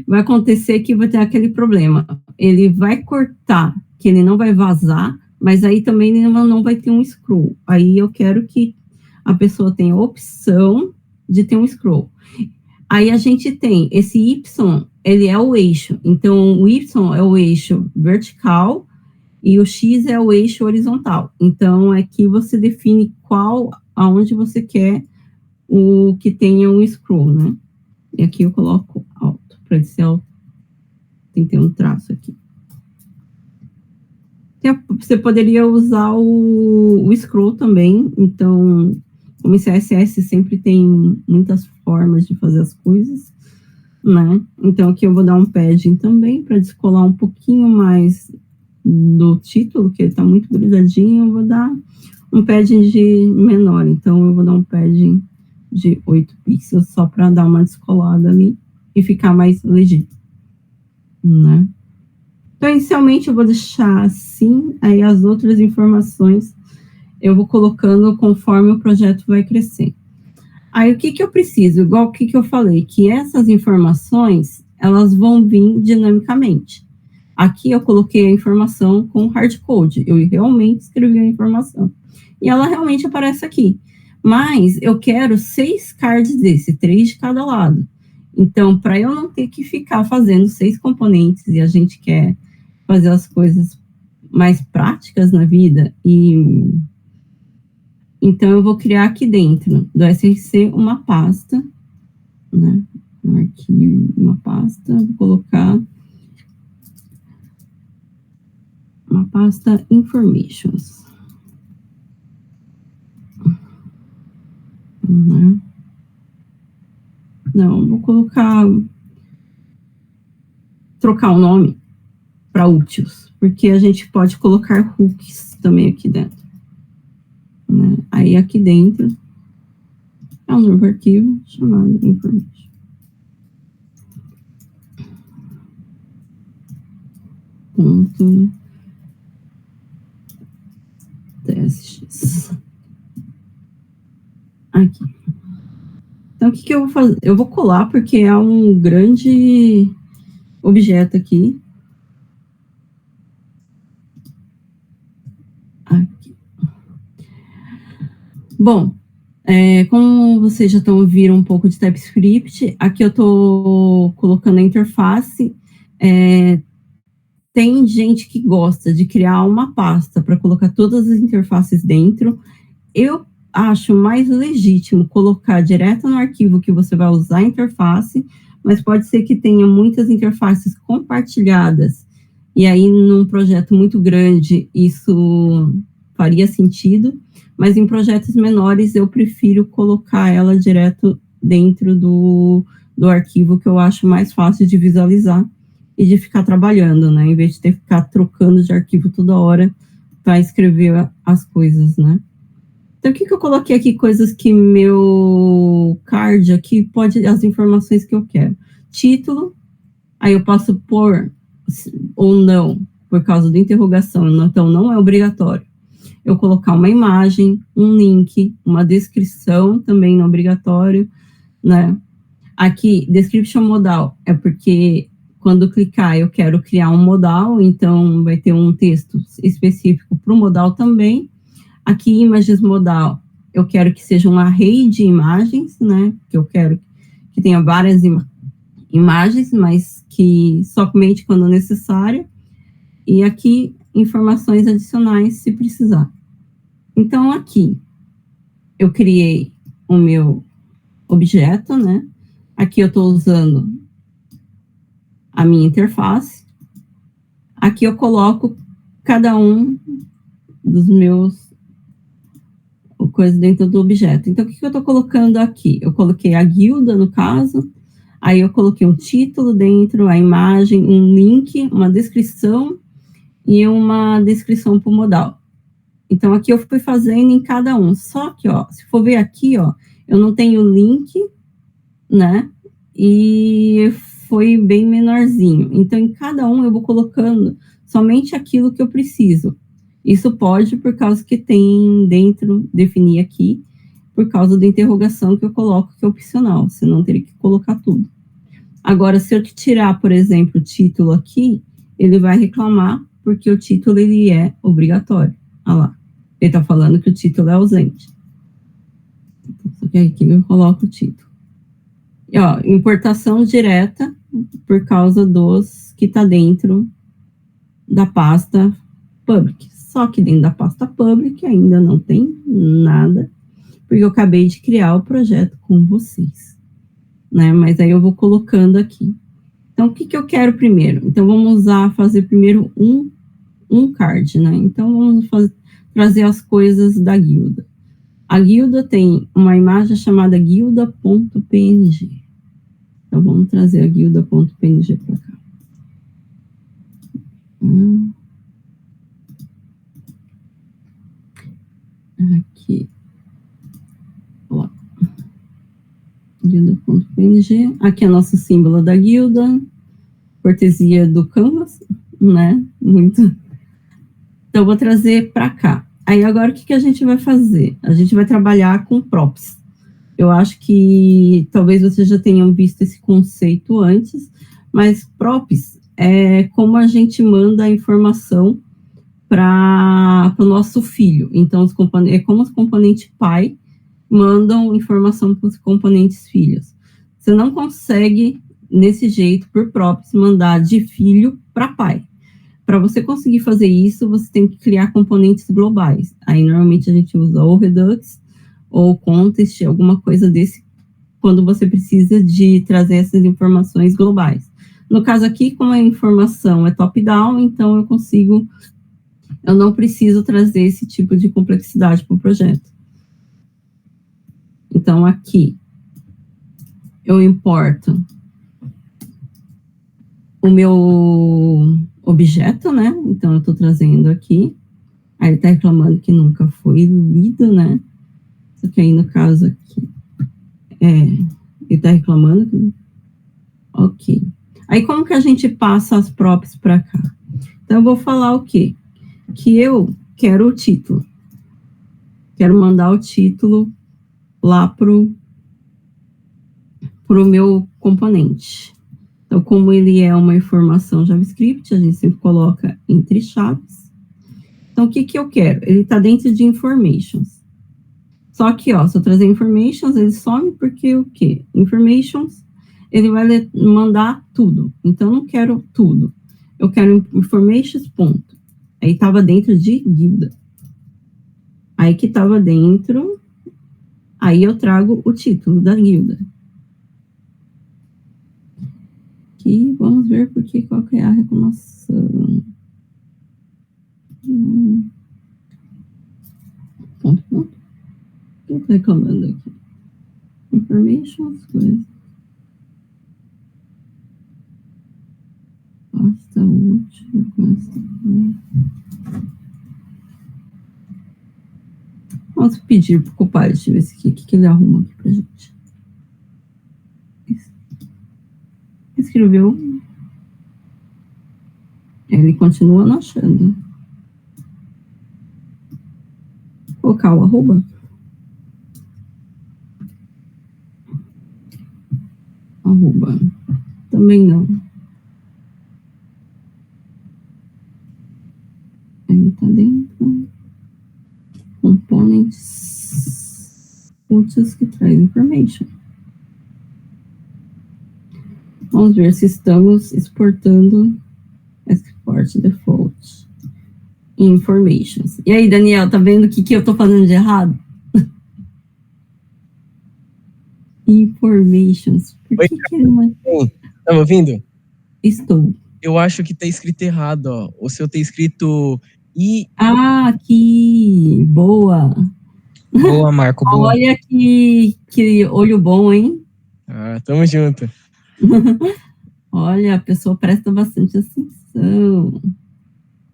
vai acontecer que vai ter aquele problema. Ele vai cortar, que ele não vai vazar, mas aí também ele não vai ter um scroll. Aí eu quero que a pessoa tenha a opção de ter um scroll. Aí a gente tem esse Y, ele é o eixo. Então, o Y é o eixo vertical e o X é o eixo horizontal. Então, aqui você define aonde você quer o que tenha um scroll, né? E aqui eu coloco alto, para ele ser alto. Tem que ter um traço aqui. Você poderia usar o scroll também. Então, como CSS sempre tem muitas formas de fazer as coisas, né? Então, aqui eu vou dar um padding também, para descolar um pouquinho mais do título, que ele está muito grudadinho. Eu vou dar um padding de menor. Então, eu vou dar um padding de 8 pixels, só para dar uma descolada ali e ficar mais legível, né? Então, inicialmente, eu vou deixar assim, aí as outras informações eu vou colocando conforme o projeto vai crescer. Aí, o que eu preciso? Igual o que eu falei, que essas informações, elas vão vir dinamicamente. Aqui eu coloquei a informação com hardcode, eu realmente escrevi a informação. E ela realmente aparece aqui. Mas eu quero 6 cards desse, 3 de cada lado. Então, para eu não ter que ficar fazendo 6 componentes, e a gente quer fazer as coisas mais práticas na vida, então eu vou criar aqui dentro do SRC uma pasta, né? Um arquivo, uma pasta, vou colocar uma pasta informations. Não, vou trocar o nome para úteis, porque a gente pode colocar hooks também aqui dentro, né? Aí aqui dentro é um novo arquivo chamado information. .tsts. Aqui. Então, o que eu vou fazer? Eu vou colar, porque é um grande objeto aqui. Aqui. Bom, como vocês já estão ouvindo um pouco de TypeScript, aqui eu estou colocando a interface. Tem gente que gosta de criar uma pasta para colocar todas as interfaces dentro. Eu acho mais legítimo colocar direto no arquivo que você vai usar a interface, mas pode ser que tenha muitas interfaces compartilhadas, e aí num projeto muito grande isso faria sentido, mas em projetos menores eu prefiro colocar ela direto dentro do arquivo, que eu acho mais fácil de visualizar e de ficar trabalhando, né, em vez de ter que ficar trocando de arquivo toda hora para escrever as coisas, né. Então, o que eu coloquei aqui? Coisas que meu card aqui pode, as informações que eu quero. Título, aí eu posso pôr ou não, por causa da interrogação, então não é obrigatório. Eu colocar uma imagem, um link, uma descrição, também não é obrigatório, né? Aqui, description modal, é porque quando clicar eu quero criar um modal, então vai ter um texto específico para o modal também. Aqui, images modal, eu quero que seja um array de imagens, né? Que eu quero que tenha várias imagens, mas que somente quando necessário. E aqui, informações adicionais, se precisar. Então, aqui, eu criei o meu objeto, né? Aqui eu estou usando a minha interface. Aqui eu coloco cada um dos meus coisas dentro do objeto. Então, o que eu estou colocando aqui? Eu coloquei a guilda, no caso, aí eu coloquei um título dentro, a imagem, um link, uma descrição e uma descrição para o modal. Então, aqui eu fui fazendo em cada um. Só que, ó, se for ver aqui, ó, eu não tenho link, né? E foi bem menorzinho. Então, em cada um eu vou colocando somente aquilo que eu preciso. Isso pode, por causa que tem dentro, definir aqui, por causa da interrogação que eu coloco, que é opcional, senão teria que colocar tudo. Agora, se eu tirar, por exemplo, o título aqui, ele vai reclamar, porque o título ele é obrigatório. Olha lá, ele está falando que o título é ausente. Só que aqui eu coloco o título. E, ó, importação direta, por causa dos que está dentro da pasta public. Só que dentro da pasta public ainda não tem nada, porque eu acabei de criar o projeto com vocês, né? Mas aí eu vou colocando aqui. Então, o que eu quero primeiro? Então, vamos fazer primeiro um card, né? Então, vamos trazer as coisas da guilda. A guilda tem uma imagem chamada guilda.png. Então, vamos trazer a guilda.png para cá. Aqui. Ó. Guilda.png. Aqui é nosso símbolo da guilda. Cortesia do Canvas, né? Muito. Então, eu vou trazer para cá. Aí, agora, o que a gente vai fazer? A gente vai trabalhar com props. Eu acho que talvez vocês já tenham visto esse conceito antes, mas props é como a gente manda a informação para o nosso filho. Então, é como os componentes pai mandam informação para os componentes filhos. Você não consegue, nesse jeito, por props, mandar de filho para pai. Para você conseguir fazer isso, você tem que criar componentes globais. Aí, normalmente, a gente usa ou Redux ou Contest, alguma coisa desse, quando você precisa de trazer essas informações globais. No caso aqui, como a informação é top-down, então eu não preciso trazer esse tipo de complexidade para o projeto. Então, aqui, eu importo o meu objeto, né? Então, eu estou trazendo aqui. Aí, ele está reclamando que nunca foi lido, né? Só que aí, no caso aqui, ele está reclamando. Ok. Aí, como que a gente passa as props para cá? Então, eu vou falar o quê? Que eu quero o título. Quero mandar o título lá pro meu componente. Então, como ele é uma informação JavaScript, a gente sempre coloca entre chaves. Então, o que eu quero? Ele está dentro de informations. Só que, ó, se eu trazer informations, ele some porque o quê? Informations, ele vai mandar tudo. Então, eu não quero tudo. Eu quero informations, ponto. Aí, estava dentro de guilda. Aí, que estava dentro, aí eu trago o título da guilda. Aqui, vamos ver qual que é a reclamação. Ponto. O que eu estou reclamando aqui? Informations, coisas. Pasta útil, pasta. Vamos pedir para o Copilot, deixa eu ver esse aqui, o que ele arruma aqui para gente. Escreveu. Ele continua não achando. Colocar o arroba. Arroba. Também não. Ele está dentro. Components úteis que traz information. Vamos ver se estamos exportando export default informations. E aí, Daniel, tá vendo o que eu estou fazendo de errado? Informations. Por que ele não... Tá me ouvindo? Estou. Eu acho que tá escrito errado, ó. O seu tá escrito I. Ah, aqui. Boa. Boa, Marco, boa. Olha que olho bom, hein? Ah, tamo junto. Olha, a pessoa presta bastante atenção.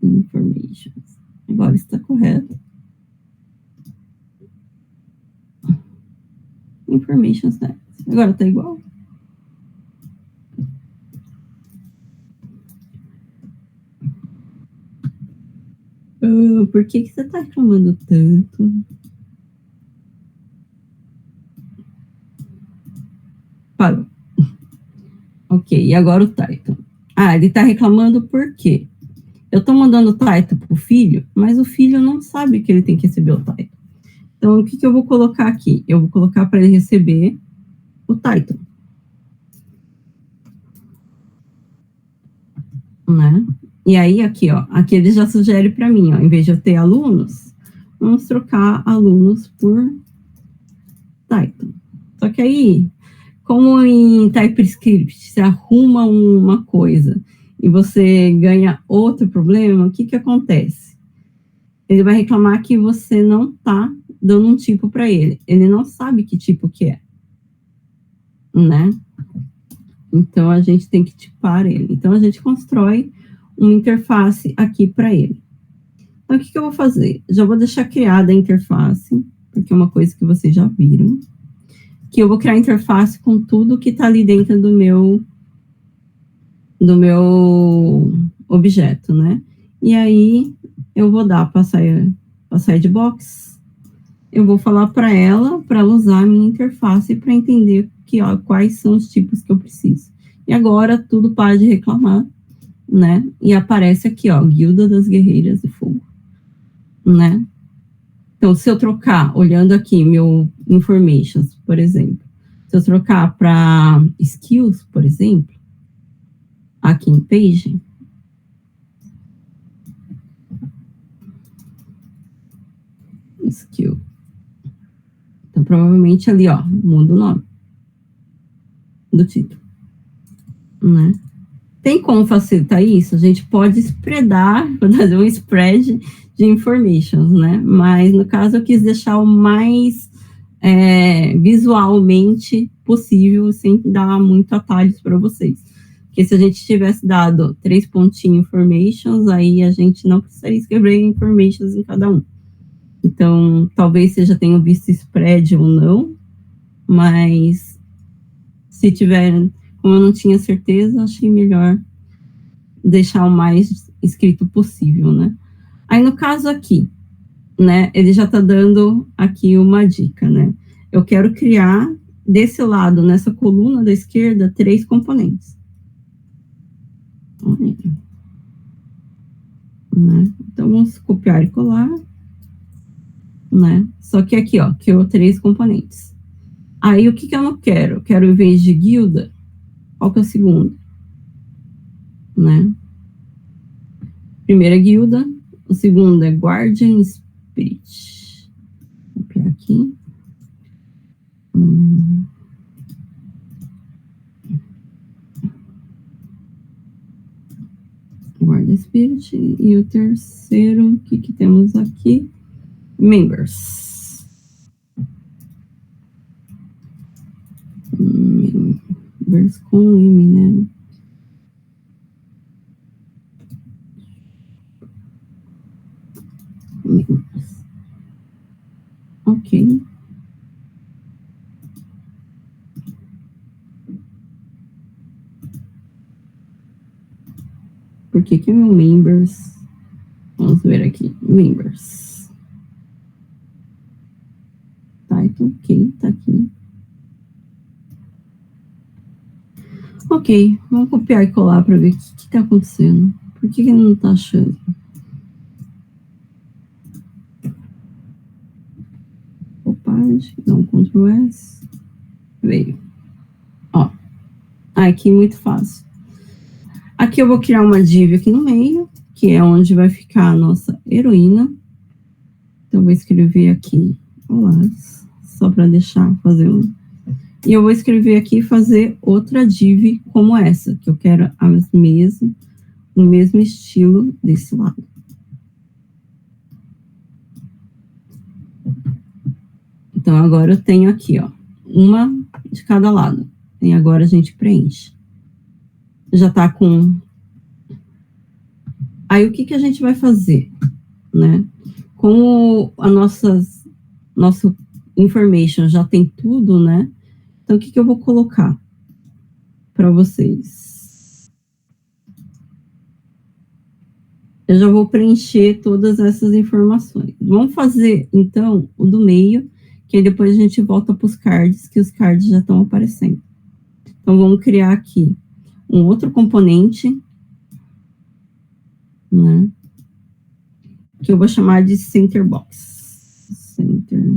Informations. Agora está correto. Informations, né? Agora tá igual. Por que você tá reclamando tanto? Parou. Ok, e agora o title. Ele está reclamando por quê? Eu estou mandando o title para o filho, mas o filho não sabe que ele tem que receber o title. Então, o que eu vou colocar aqui? Eu vou colocar para ele receber o title. Né? E aí, aqui, ó, aqui ele já sugere para mim, ó, em vez de eu ter alunos, vamos trocar alunos por title. Só que aí, como em TypeScript, você arruma uma coisa e você ganha outro problema, o que acontece? Ele vai reclamar que você não está dando um tipo para ele. Ele não sabe que tipo que é, né? Então, a gente tem que tipar ele. Então, a gente constrói uma interface aqui para ele. Então, o que eu vou fazer? Já vou deixar criada a interface, porque é uma coisa que vocês já viram, que eu vou criar a interface com tudo que está ali dentro do meu objeto, né? E aí, eu vou dar para sidebox, eu vou falar para ela usar a minha interface para entender quais são os tipos que eu preciso. E agora, tudo para de reclamar, né? E aparece aqui, ó, Guilda das Guerreiras de Fogo, né? Então, se eu trocar, olhando aqui meu informations, por exemplo, se eu trocar para skills, por exemplo, aqui em page, skill. Então, provavelmente ali, ó, muda o nome do título, né? Tem como facilitar isso? A gente pode fazer um spread de informations, né? Mas, no caso, eu quis deixar o mais visualmente possível, sem dar muito atalhos para vocês. Porque se a gente tivesse dado 3 pontinhos informations, aí a gente não precisaria escrever informations em cada um. Então, talvez vocês já tenham visto spread ou não, mas se tiverem, como eu não tinha certeza, achei melhor deixar o mais escrito possível, né? Aí, no caso aqui, né, ele já está dando aqui uma dica, né? Eu quero criar, desse lado, nessa coluna da esquerda, 3 componentes. Né? Então, vamos copiar e colar, né? Só que aqui, ó, criou 3 componentes. Aí, o que eu não quero? Eu quero, em vez de guilda, qual que é o segundo? Né? Primeira é guilda, o segundo é Guardian Spirit. Vou copiar aqui. Guardian Spirit. E o terceiro, o que temos aqui? Members. Members com M, né? Members. Ok. Por que é meu members? Vamos ver aqui. Members. Title, ok, tá aqui. Ok, vamos copiar e colar para ver o que está acontecendo. Por que ele não está achando? Copagem, dá um Ctrl S. Veio. Ó, aqui muito fácil. Aqui eu vou criar uma div aqui no meio, que é onde vai ficar a nossa heroína. Então, eu vou escrever aqui, olá, só para fazer um. E eu vou escrever aqui e fazer outra div como essa, que eu quero o mesmo estilo desse lado. Então, agora eu tenho aqui, ó, uma de cada lado. E agora a gente preenche. Já tá com... Aí, o que a gente vai fazer, né? Como a nosso information já tem tudo, né? Então, o que eu vou colocar para vocês? Eu já vou preencher todas essas informações. Vamos fazer, então, o do meio, que aí depois a gente volta para os cards, que os cards já estão aparecendo. Então, vamos criar aqui um outro componente, né? Que eu vou chamar de Center Box. Center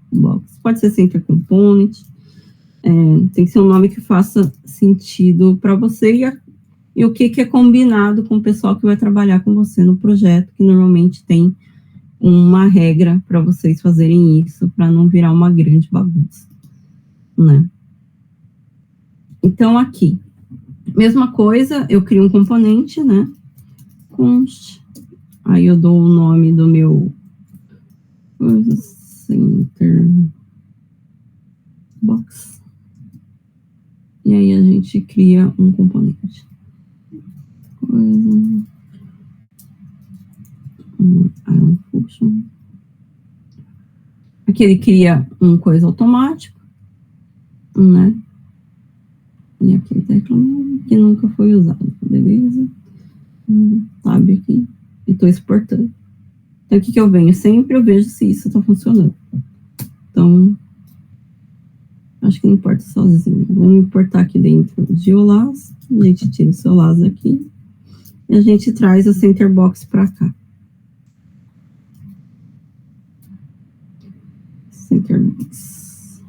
Box. Pode ser Center Component. Tem que ser um nome que faça sentido para você e o que é combinado com o pessoal que vai trabalhar com você no projeto, que normalmente tem uma regra para vocês fazerem isso, para não virar uma grande bagunça, né? Então, aqui, mesma coisa, eu crio um componente, né? Const. Aí eu dou o nome do meu Center Box. E aí a gente cria um componente. Iron Function. Aqui ele cria um coisa automático, né? E aqui ele está reclamando que nunca foi usado. Beleza? Tab aqui. E estou exportando. Então, aqui que eu venho sempre, eu vejo se isso está funcionando. Então, acho que não importa sozinho. Vamos importar aqui dentro de OLAS. A gente tira esse OLAS aqui. E a gente traz a Center Box para cá. Center Box.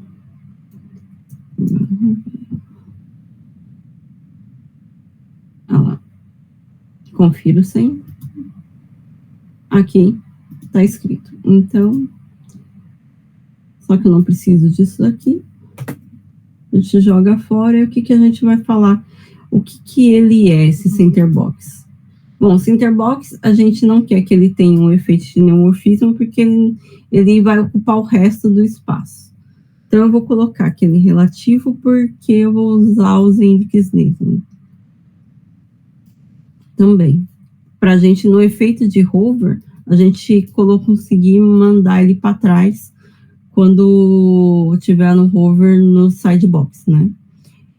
Olha lá. Confiro sempre. Aqui está escrito. Então, só que eu não preciso disso daqui. A gente joga fora e o que a gente vai falar? O que ele é, esse Center Box? Bom, o Center Box, a gente não quer que ele tenha um efeito de neomorfismo, porque ele vai ocupar o resto do espaço. Então, eu vou colocar aquele relativo, porque eu vou usar os índices nele. Também. Para a gente, no efeito de hover, a gente conseguir mandar ele para trás quando tiver no hover no sidebox, né?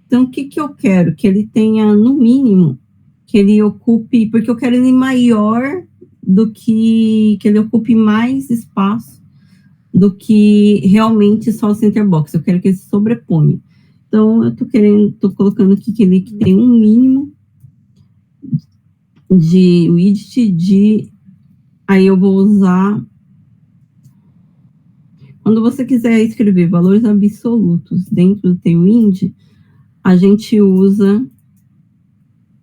Então, o que eu quero? Que ele tenha, no mínimo, que ele ocupe, porque eu quero ele maior do que ele ocupe mais espaço do que realmente só o Center Box. Eu quero que ele se sobreponha. Então, eu tô colocando aqui que ele tem um mínimo de widget de... Aí eu vou usar... Quando você quiser escrever valores absolutos dentro do Tailwind, a gente usa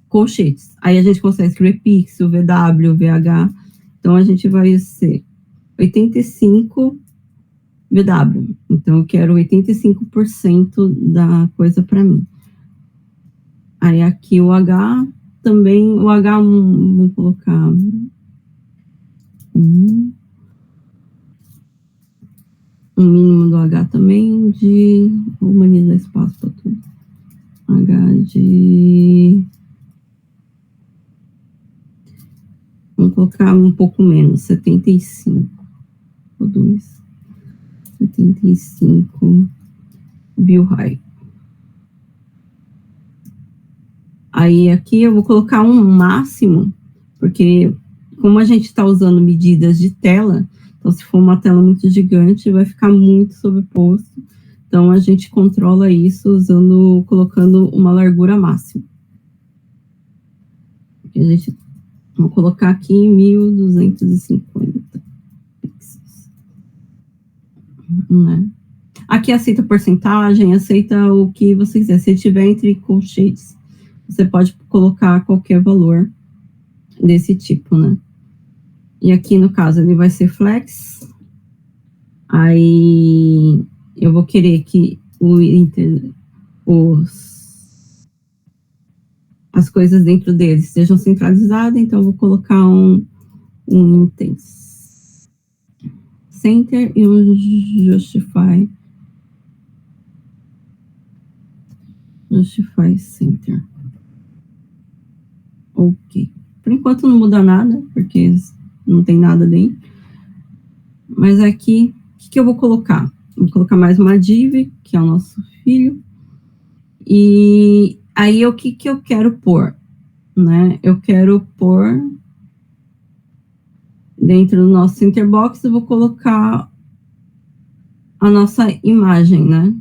colchetes. Aí a gente consegue escrever pixel, VW, VH. Então, a gente vai ser 85 VW. Então, eu quero 85% da coisa para mim. Aí, aqui o H também, o H, vou colocar... um mínimo do H também de... Vou humanizar espaço para tudo. H de... Vamos colocar um pouco menos, 75. Ou 2. 75 view high. Aí aqui eu vou colocar um máximo, porque como a gente está usando medidas de tela, então se for uma tela muito gigante, vai ficar muito sobreposto. Então a gente controla isso colocando uma largura máxima. Vou colocar aqui 1250 pixels. Né? Aqui aceita porcentagem, aceita o que você quiser. Se tiver entre colchetes, você pode colocar qualquer valor desse tipo, né? E aqui, no caso, ele vai ser flex. Aí, eu vou querer que as coisas dentro dele sejam centralizadas, então eu vou colocar um intense center e um justify center. Ok. Por enquanto não muda nada, porque não tem nada dentro. Mas aqui, o que eu vou colocar? Vou colocar mais uma div, que é o nosso filho. E aí, o que eu quero pôr? Né? Eu quero pôr dentro do nosso center box, eu vou colocar a nossa imagem, né?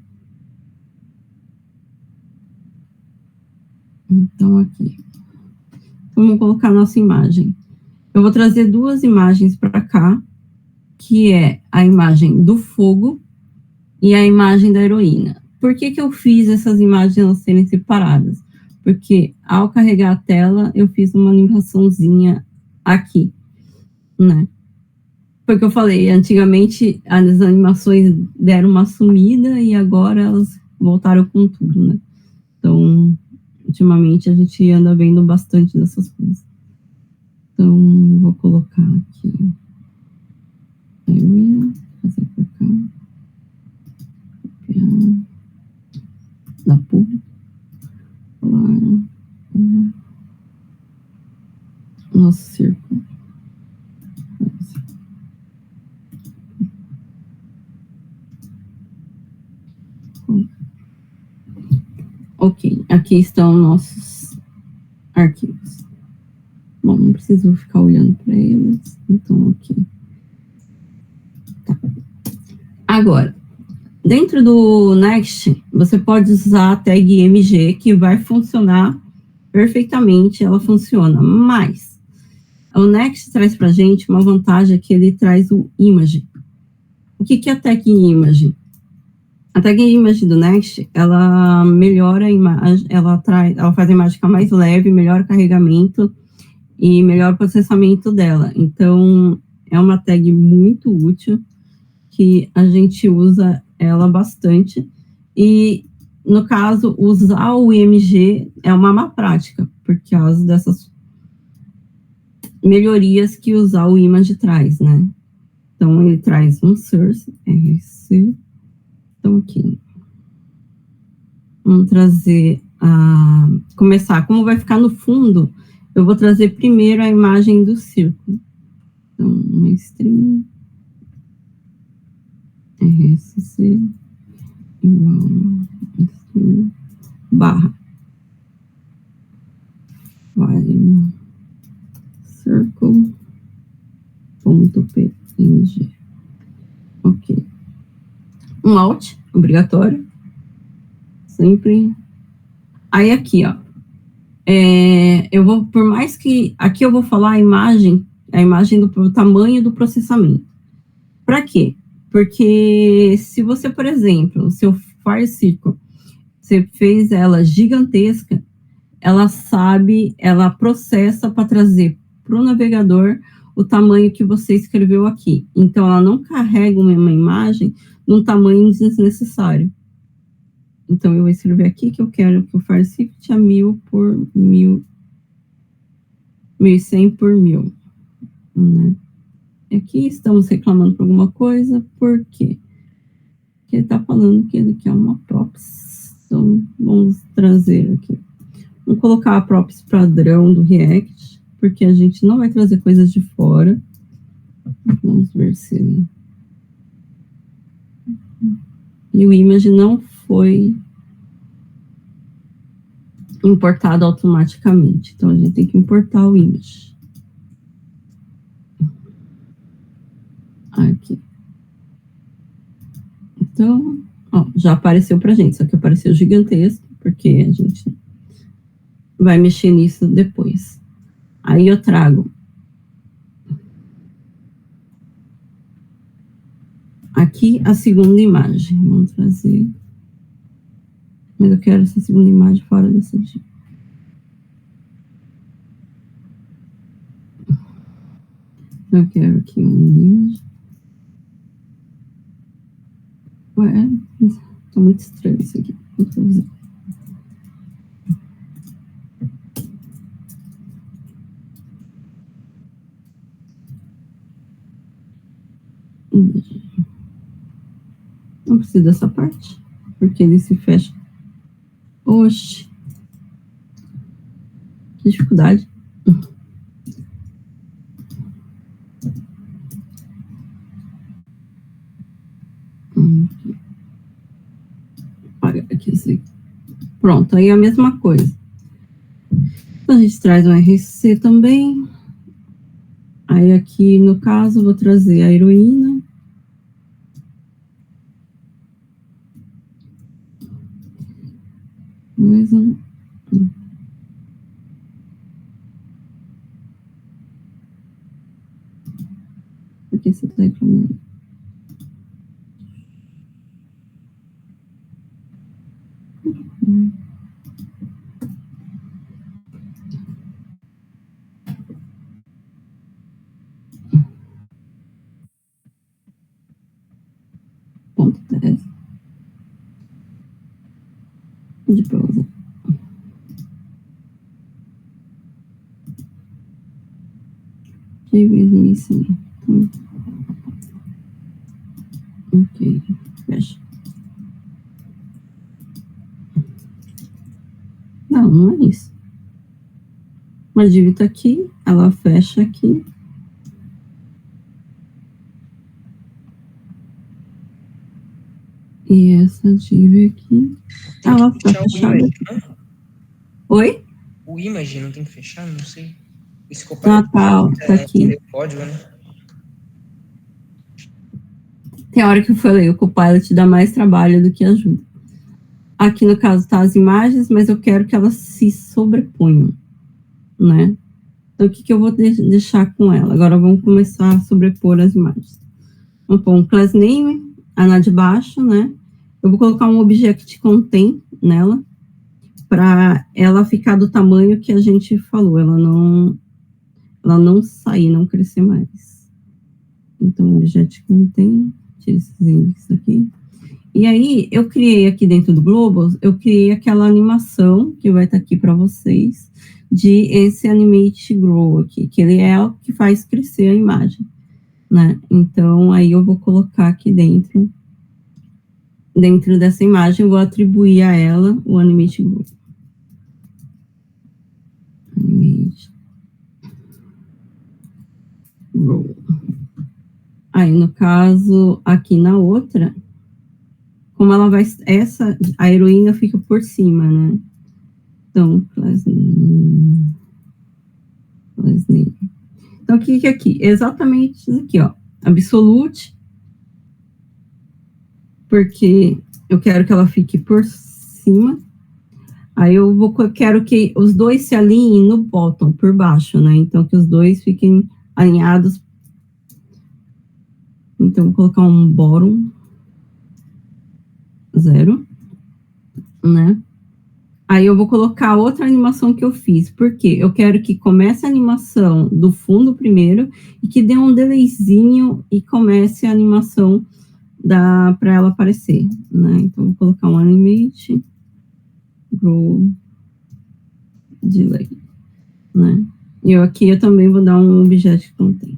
Então, aqui. Vamos colocar a nossa imagem. Eu vou trazer duas imagens para cá, que é a imagem do fogo e a imagem da heroína. Por que que eu fiz essas imagens elas serem separadas? Porque ao carregar a tela, eu fiz uma animaçãozinha aqui, né? Porque eu falei, antigamente as animações deram uma sumida e agora elas voltaram com tudo, né? Então, ultimamente a gente anda vendo bastante dessas coisas. Então, vou colocar aqui a heroína, fazer pra cá, copiar, da pública, colar, nosso círculo. Ok, aqui estão nossos arquivos. Bom, não preciso ficar olhando para eles, então ok. Tá. Agora, dentro do Next, você pode usar a tag MG, que vai funcionar perfeitamente, ela funciona, mas o Next traz para a gente uma vantagem que ele traz o image. O que é a tag image? A tag image do Next, ela melhora a imagem, ela faz a imagem ficar mais leve, melhora o carregamento e melhora o processamento dela. Então, é uma tag muito útil, que a gente usa ela bastante. E, no caso, usar o IMG é uma má prática, por causa dessas melhorias que usar o image traz, né? Então, ele traz um source, RC. Então, aqui. Vamos trazer começar. Como vai ficar no fundo, eu vou trazer primeiro a imagem do círculo. Então, uma string RSC igual string barra vai circle.png. Ok. Um alt, obrigatório. Sempre. Aí aqui, ó. Eu vou, por mais que aqui eu vou falar a imagem do tamanho do processamento. Para quê? Porque se você, por exemplo, o seu Fire Circle, você fez ela gigantesca, ela processa para trazer para o navegador o tamanho que você escreveu aqui. Então, ela não carrega uma imagem num tamanho desnecessário. Então, eu vou escrever aqui que eu quero que o Fire Circle tinha 1000 por 1000, 1100 por 1000, né? Aqui estamos reclamando por alguma coisa, por quê? Porque ele está falando que ele quer uma props. Então, vamos trazer aqui. Vamos colocar a props padrão do React, porque a gente não vai trazer coisas de fora. Vamos ver se ele... E o image não foi importado automaticamente. Então, a gente tem que importar o image. Aqui. Então, ó, já apareceu pra gente, só que apareceu gigantesco, porque a gente vai mexer nisso depois. Aí eu trago aqui a segunda imagem. Vamos trazer. Mas eu quero essa segunda imagem fora dessa dica. Eu quero aqui um image. Ué, tá muito estranho isso aqui. Vou fazer. Não precisa dessa parte, porque ele se fecha. Oxe. Que dificuldade. Olha aqui assim. Pronto, aí é a mesma coisa. Então, a gente traz um RC também. Aí aqui, no caso, vou trazer a heroína. Ponto 10. De pausa. Ok, fecha. Não é isso. Uma div tá aqui, ela fecha aqui. E essa div aqui, ela tá fechada. Oi? O image não tem que fechar? Não sei. Esse tá aqui. O código, né? Tem hora que eu falei, o Copilot dá mais trabalho do que ajuda. Aqui no caso tá as imagens, mas eu quero que elas se sobreponham, né? Então o que eu vou deixar com ela? Agora vamos começar a sobrepor as imagens. Vamos pôr um class name, a na de baixo, né? Eu vou colocar um object contain nela, para ela ficar do tamanho que a gente falou, ela não sair, não crescer mais. Então, objeto contain, tira esses índices aqui. E aí, eu criei aqui dentro do Globals, eu criei aquela animação, que vai estar aqui para vocês, de esse Animate Grow aqui, que ele é o que faz crescer a imagem, né? Então, aí eu vou colocar aqui dentro dessa imagem, eu vou atribuir a ela o Animate Grow. Aí, no caso, aqui na outra, como ela vai... a heroína fica por cima, né? Então, class name. Então, o que é aqui? Exatamente isso aqui, ó. Absolute, porque eu quero que ela fique por cima. Aí eu quero que os dois se alinhem no bottom, por baixo, né? Então, que os dois fiquem alinhados. Então, vou colocar um bottom 0, né? Aí eu vou colocar outra animação que eu fiz. Por quê? Eu quero que comece a animação do fundo primeiro e que dê um delayzinho e comece a animação para ela aparecer, né? Então, vou colocar um animate grow delay, né? E eu também vou dar um object contain.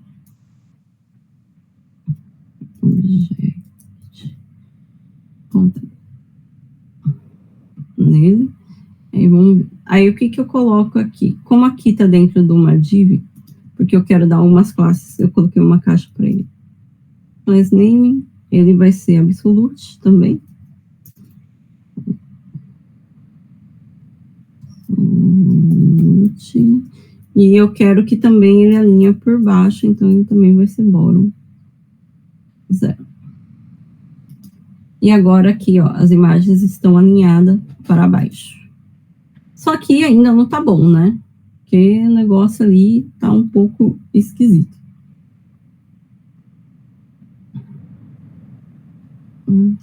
Object contain. Nele. Aí o que eu coloco aqui? Como aqui está dentro de uma div, porque eu quero dar algumas classes, eu coloquei uma caixa para ele. Class name, ele vai ser absolute também. E eu quero que também ele alinhe por baixo, então ele também vai ser bottom 0. E agora aqui, ó, as imagens estão alinhadas para baixo. Só que ainda não tá bom, né? Porque o negócio ali tá um pouco esquisito.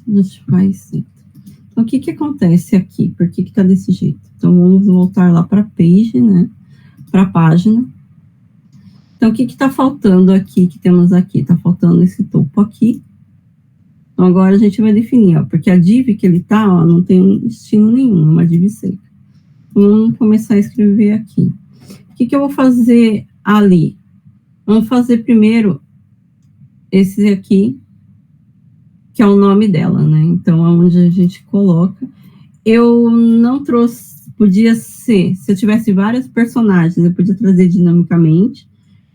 Deixa eu ver isso. Então, o que acontece aqui? Por que tá desse jeito? Então, vamos voltar lá para page, né? Para a página. Então, o que tá faltando aqui, que temos aqui? Tá faltando esse topo aqui. Então, agora a gente vai definir, ó, porque a div que ele tá, ó, não tem destino nenhum, é uma div seca. Vamos começar a escrever aqui. O que eu vou fazer ali? Vamos fazer primeiro esse aqui, que é o nome dela, né? Então, é onde a gente coloca. Eu não trouxe, podia ser, se eu tivesse vários personagens, eu podia trazer dinamicamente,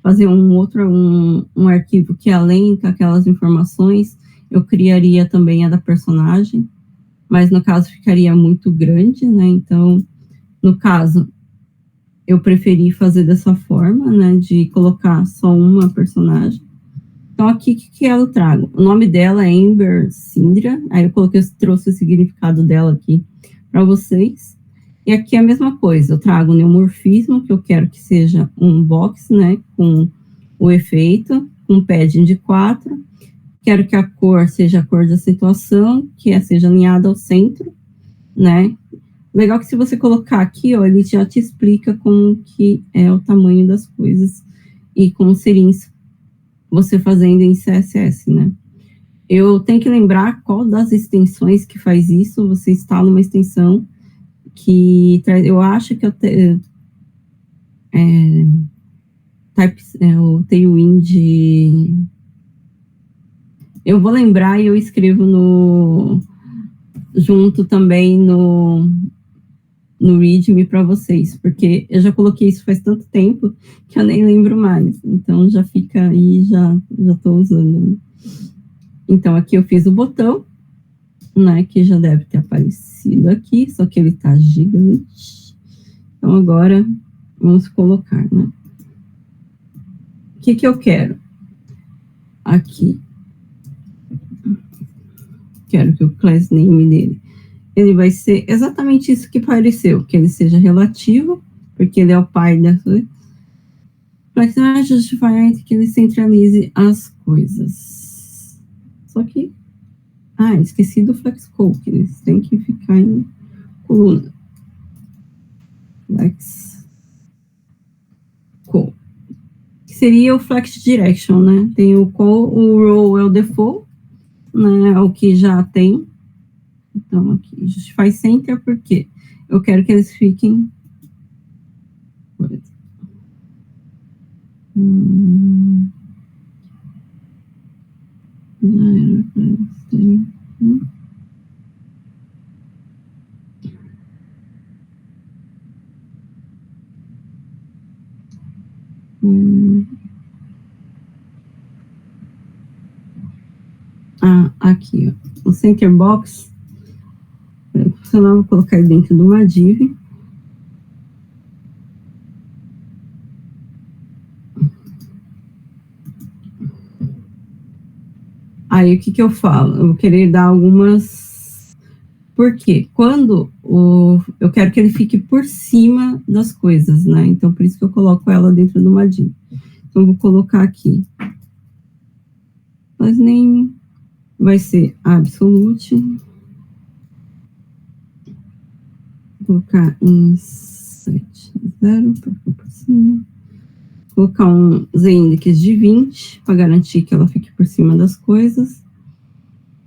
fazer um arquivo que além daquelas informações, eu criaria também a da personagem, mas no caso ficaria muito grande, né? Então, no caso, eu preferi fazer dessa forma, né? De colocar só uma personagem. Então, aqui, o que ela trago? O nome dela é Amber Syndra. Aí eu trouxe o significado dela aqui para vocês. E aqui é a mesma coisa. Eu trago o neomorfismo, que eu quero que seja um box, né? Com o efeito, com um padding de 4. Quero que a cor seja a cor da situação, que seja alinhada ao centro, né? Legal que se você colocar aqui, ó, ele já te explica como que é o tamanho das coisas e como seria você fazendo em CSS, né? Eu tenho que lembrar qual das extensões que faz isso. Você instala uma extensão que traz, eu acho que o Tailwind. Eu vou lembrar e eu escrevo junto também no README para vocês, porque eu já coloquei isso faz tanto tempo que eu nem lembro mais. Então já fica aí, já estou usando. Então aqui eu fiz o botão, né, que já deve ter aparecido aqui, só que ele está gigante. Então agora vamos colocar, né? O que eu quero? Aqui. Quero que o class name dele, ele vai ser exatamente isso que apareceu, que ele seja relativo, porque ele é o pai da Flex Justifier, que ele centralize as coisas. Só que, esqueci do FlexCol, que eles têm que ficar em coluna. FlexCol. Que seria o Flex Direction, né? Tem o call, o row é o default, né, o que já tem. Então, aqui, Justify Center, porque eu quero que eles fiquem... Aqui, ó, o Center Box, para funcionar, vou colocar ele dentro de uma div. Aí, o que eu falo? Eu vou querer dar algumas... Por quê? Quando eu quero que ele fique por cima das coisas, né? Então, por isso que eu coloco ela dentro de uma div. Então, eu vou colocar aqui. Class name vai ser absolute. Vou colocar em 7.0 para ficar por cima. Colocar um z-index de 20 para garantir que ela fique por cima das coisas.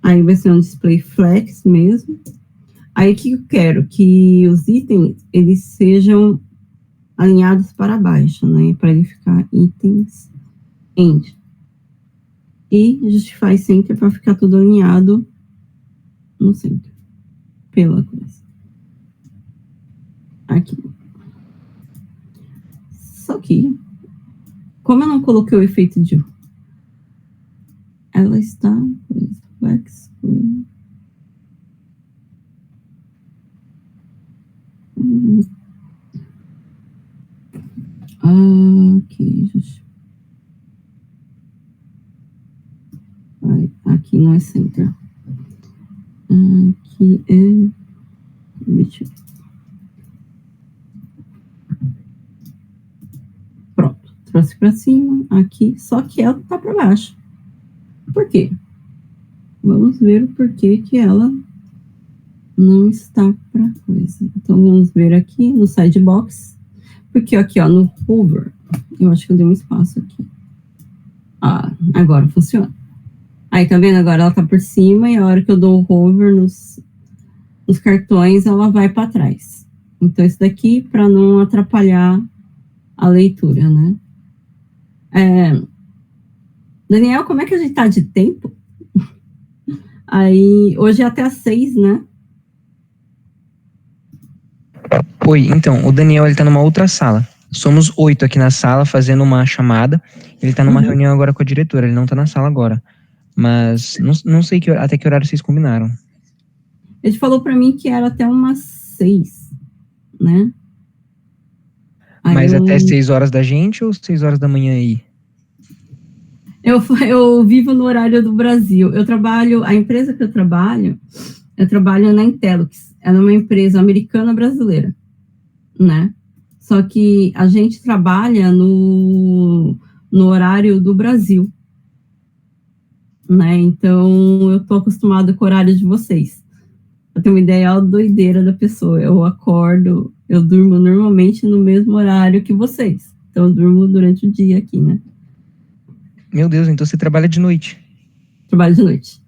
Aí vai ser um display flex mesmo. Aí o que eu quero? Que os itens eles sejam alinhados para baixo, né? Para ele ficar itens end. E Justify Center para ficar tudo alinhado no centro. Pela coisa. Aqui. Só que, como eu não coloquei o efeito de... Ela está... Flex... Ok, aqui não é center. Aqui é... Pronto, trouxe para cima, aqui, só que ela tá para baixo. Por quê? Vamos ver o porquê que ela não está para coisa. Então, vamos ver aqui no sidebox, porque aqui, ó, no hover, eu acho que eu dei um espaço aqui. Agora funciona. Aí, tá vendo? Agora ela tá por cima e a hora que eu dou o hover nos cartões, ela vai para trás. Então, isso daqui para não atrapalhar a leitura, né? Daniel, como é que a gente tá de tempo? Aí, hoje é até às 6, né? Oi, então, o Daniel, ele tá numa outra sala. Somos 8 aqui na sala, fazendo uma chamada. Ele tá numa reunião agora com a diretora, ele não tá na sala agora. Mas, não sei até que horário vocês combinaram. Ele falou pra mim que era até umas 6, né? Mas até 6 horas da gente ou 6 horas da manhã aí? Eu vivo no horário do Brasil. A empresa que eu trabalho na Intellix. Ela é uma empresa americana-brasileira, né? Só que a gente trabalha no horário do Brasil. né? Então, eu tô acostumada com o horário de vocês. Pra ter uma ideia da doideira da pessoa. Eu durmo normalmente no mesmo horário que vocês. Então, eu durmo durante o dia aqui, né? Meu Deus, então você trabalha de noite. Trabalho de noite.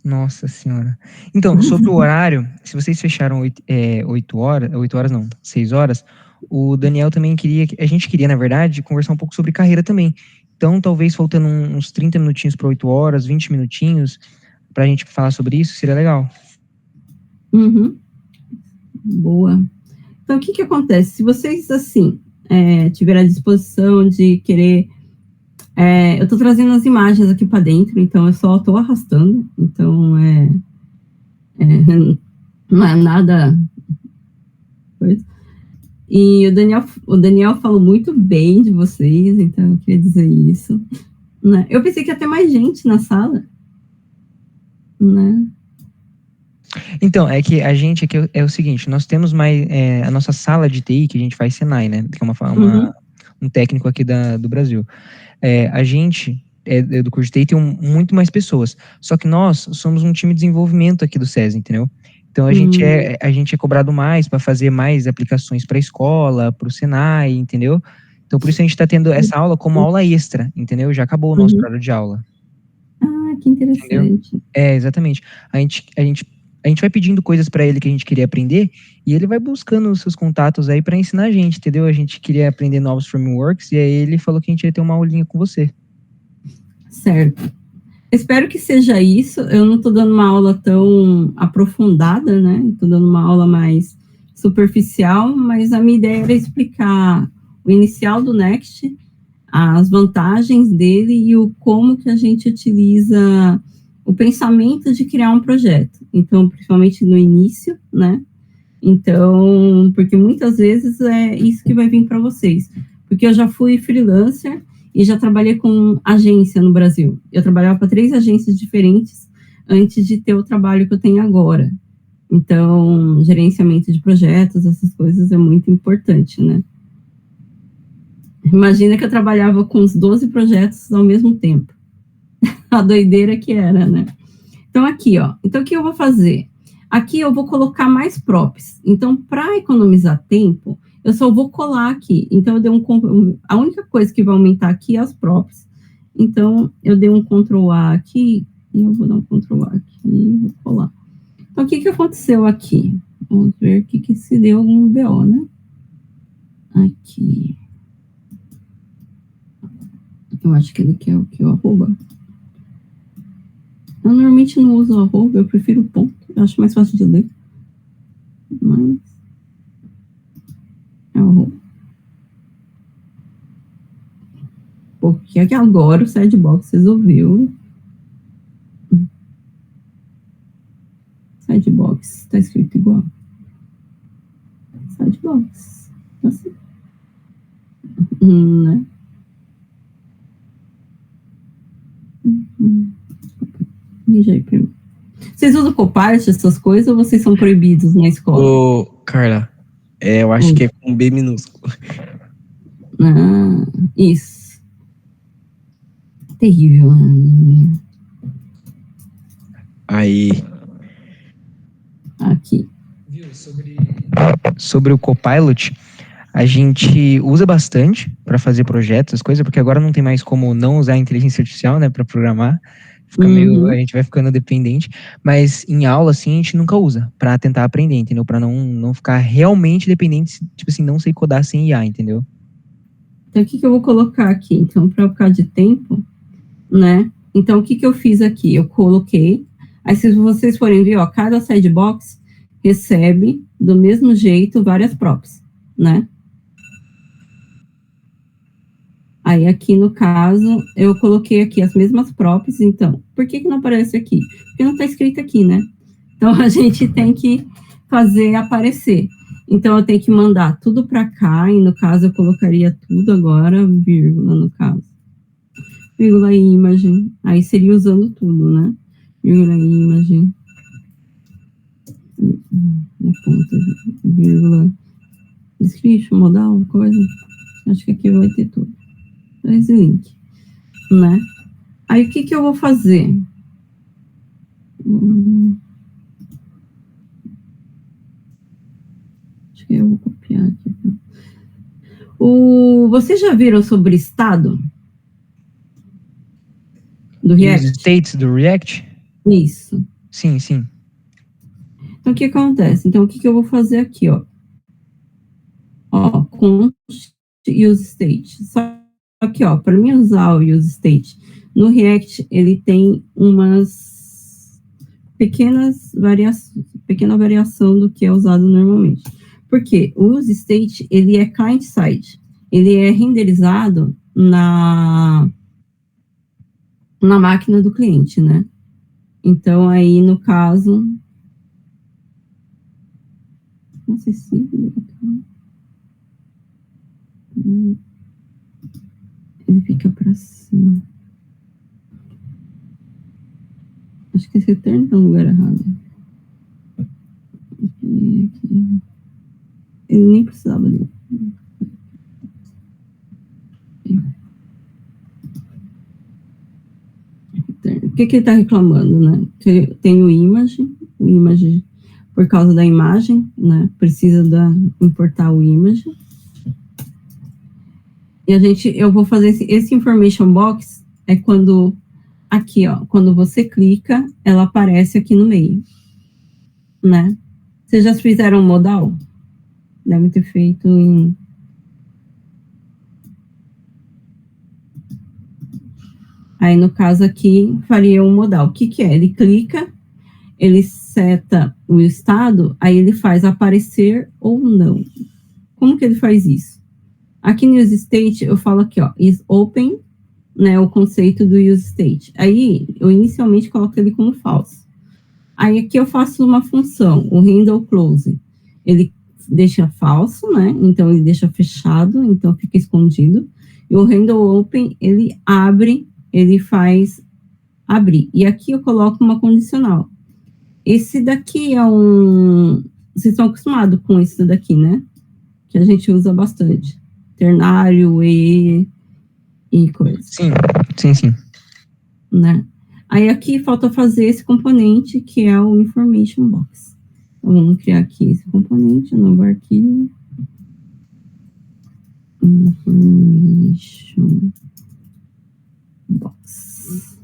Nossa senhora. Então, sobre o horário, se vocês fecharam 8 horas não, 6 horas, o Daniel também queria, a gente queria, na verdade, conversar um pouco sobre carreira também. Então, talvez faltando uns 30 minutinhos para 8 horas, 20 minutinhos, pra gente falar sobre isso, seria legal. Uhum. Boa. Então, o que que acontece? Se vocês, assim, tiverem a disposição de querer... eu tô trazendo as imagens aqui para dentro, então eu só tô arrastando. Então, não é nada... coisa. E o Daniel falou muito bem de vocês, então eu queria dizer isso. Né? Eu pensei que ia ter mais gente na sala. Né? Então, é que a gente aqui é o seguinte, nós temos mais a nossa sala de TI, que a gente faz Senai, né? Que é Uhum. um técnico aqui do Brasil. A gente do curso de TI tem muito mais pessoas. Só que nós somos um time de desenvolvimento aqui do SESI, entendeu? Então a gente é cobrado mais para fazer mais aplicações para a escola, para o Senai, entendeu? Então por isso a gente está tendo essa aula como aula extra, entendeu? Já acabou o nosso Uhum. horário de aula. Ah, que Entendeu? interessante. Exatamente. A gente vai pedindo coisas para ele que a gente queria aprender e ele vai buscando os seus contatos aí para ensinar a gente, entendeu? A gente queria aprender novos frameworks e aí ele falou que a gente ia ter uma aulinha com você. Certo. Espero que seja isso. Eu não estou dando uma aula tão aprofundada, né? Estou dando uma aula mais superficial, mas a minha ideia era explicar o inicial do Next, as vantagens dele e o como que a gente utiliza o pensamento de criar um projeto. Então, principalmente no início, né? Então, porque muitas vezes é isso que vai vir para vocês. Porque eu já fui freelancer e já trabalhei com agência no Brasil. Eu trabalhava para 3 agências diferentes antes de ter o trabalho que eu tenho agora. Então, gerenciamento de projetos, essas coisas é muito importante, né? Imagina que eu trabalhava com os 12 projetos ao mesmo tempo. A doideira que era, né? Então, aqui, ó. Então, o que eu vou fazer? Aqui eu vou colocar mais props. Então, para economizar tempo, eu só vou colar aqui. Então, a única coisa que vai aumentar aqui é as props. Então, eu dei um Ctrl A aqui, e eu vou dar um Ctrl A aqui e vou colar. Então, o que aconteceu aqui? Vamos ver aqui que se deu algum BO, né? Aqui. Eu acho que ele quer o que? O arroba? Eu normalmente não uso o arroba, eu prefiro o ponto. Eu acho mais fácil de ler. Mas... é o arroba. Porque aqui agora o Sidebox resolveu. Sidebox, tá escrito igual. Sidebox. Assim. Né? Veja aí primeiro. Vocês usam Copilot, essas coisas, ou vocês são proibidos na escola? Ô, Carla, eu acho que é com B minúsculo. Ah, isso. Terrível. Aí. Aqui. Sobre o Copilot, a gente usa bastante para fazer projetos, as coisas, porque agora não tem mais como não usar a inteligência artificial, né, para programar. A gente vai ficando dependente, mas em aula, assim, a gente nunca usa para tentar aprender, entendeu? Para não ficar realmente dependente, tipo assim, não sei codar sem IA, entendeu? Então, o que eu vou colocar aqui? Então, para ficar de tempo, né? Então, o que eu fiz aqui? Eu coloquei, aí se vocês forem ver, ó, cada sidebox recebe, do mesmo jeito, várias props, né? Aí, aqui no caso, eu coloquei aqui as mesmas props, então, por que não aparece aqui? Porque não está escrito aqui, né? Então, a gente tem que fazer aparecer. Então, eu tenho que mandar tudo para cá, e no caso, eu colocaria tudo agora, vírgula, no caso. Vírgula e imagem. Aí seria usando tudo, né? Vírgula e imagem. Ponto, vírgula. Description, modal, coisa. Acho que aqui vai ter tudo. Esse link, né? Aí, o que eu vou fazer? Acho que eu vou copiar aqui. Vocês já viram sobre estado? Do E os React? states do React? Isso. Sim, sim. Então, o que acontece? Então, o que eu vou fazer aqui, ó? Ó, const use state. Só que, ó, para mim usar o use state no React, ele tem umas pequena variação do que é usado normalmente. Porque o use state, ele é client-side. Ele é renderizado na máquina do cliente, né? Então, aí, no caso... Não sei se... Ele fica para cima. Acho que esse return está no lugar errado. Aqui. Ele nem precisava dele. O que ele está reclamando, né? Que tem o image por causa da imagem, né? Precisa importar o image. E eu vou fazer esse information box é quando aqui, ó, quando você clica, ela aparece aqui no meio, né? Vocês já fizeram modal? Deve ter feito em... Aí, no caso aqui, faria um modal. O que é? Ele clica, ele seta o estado, aí ele faz aparecer ou não. Como que ele faz isso? Aqui no use state, eu falo aqui, ó, is open, né, o conceito do use state. Aí, eu inicialmente coloco ele como false. Aí, aqui eu faço uma função, o handle close. Ele deixa falso, né, então ele deixa fechado, então fica escondido. E o handle open, ele abre, ele faz abrir. E aqui eu coloco uma condicional. Esse daqui é Vocês estão acostumados com esse daqui, né? Que a gente usa bastante. Ternário, e coisa. Sim. Né? Aí aqui falta fazer esse componente, que é o information box. Então, vamos criar aqui esse componente, um novo arquivo. Information box.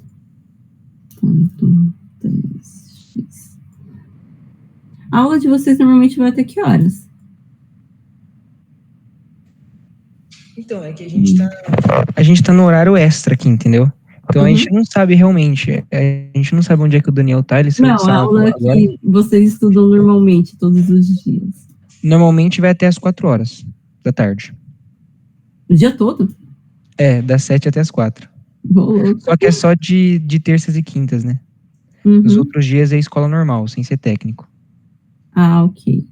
.txt. A aula de vocês normalmente vai até que horas? Então, é que a gente tá no horário extra aqui, entendeu? Então a gente não sabe realmente, a gente não sabe onde é que o Daniel tá, ele saiu de Não, a aula agora. que vocês estudam normalmente, todos os dias. Normalmente vai até as 4 horas da tarde. O dia todo? É, das 7 até as 4. Rolou. Só que é só de terças e quintas, né? Os outros dias é escola normal, sem ser técnico. Ah, ok.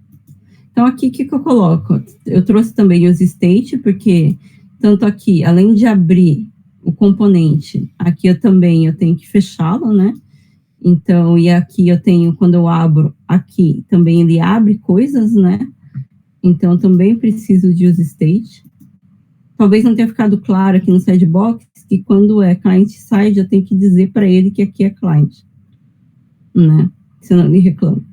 Então, aqui, o que eu coloco? Eu trouxe também use state, porque tanto aqui, além de abrir o componente, aqui eu tenho que fechá-lo, né? Então, e aqui eu tenho, quando eu abro aqui, também ele abre coisas, né? Então, também preciso de use state. Talvez não tenha ficado claro aqui no sidebox, que quando é client-side, eu tenho que dizer para ele que aqui é client, né? Senão ele reclama.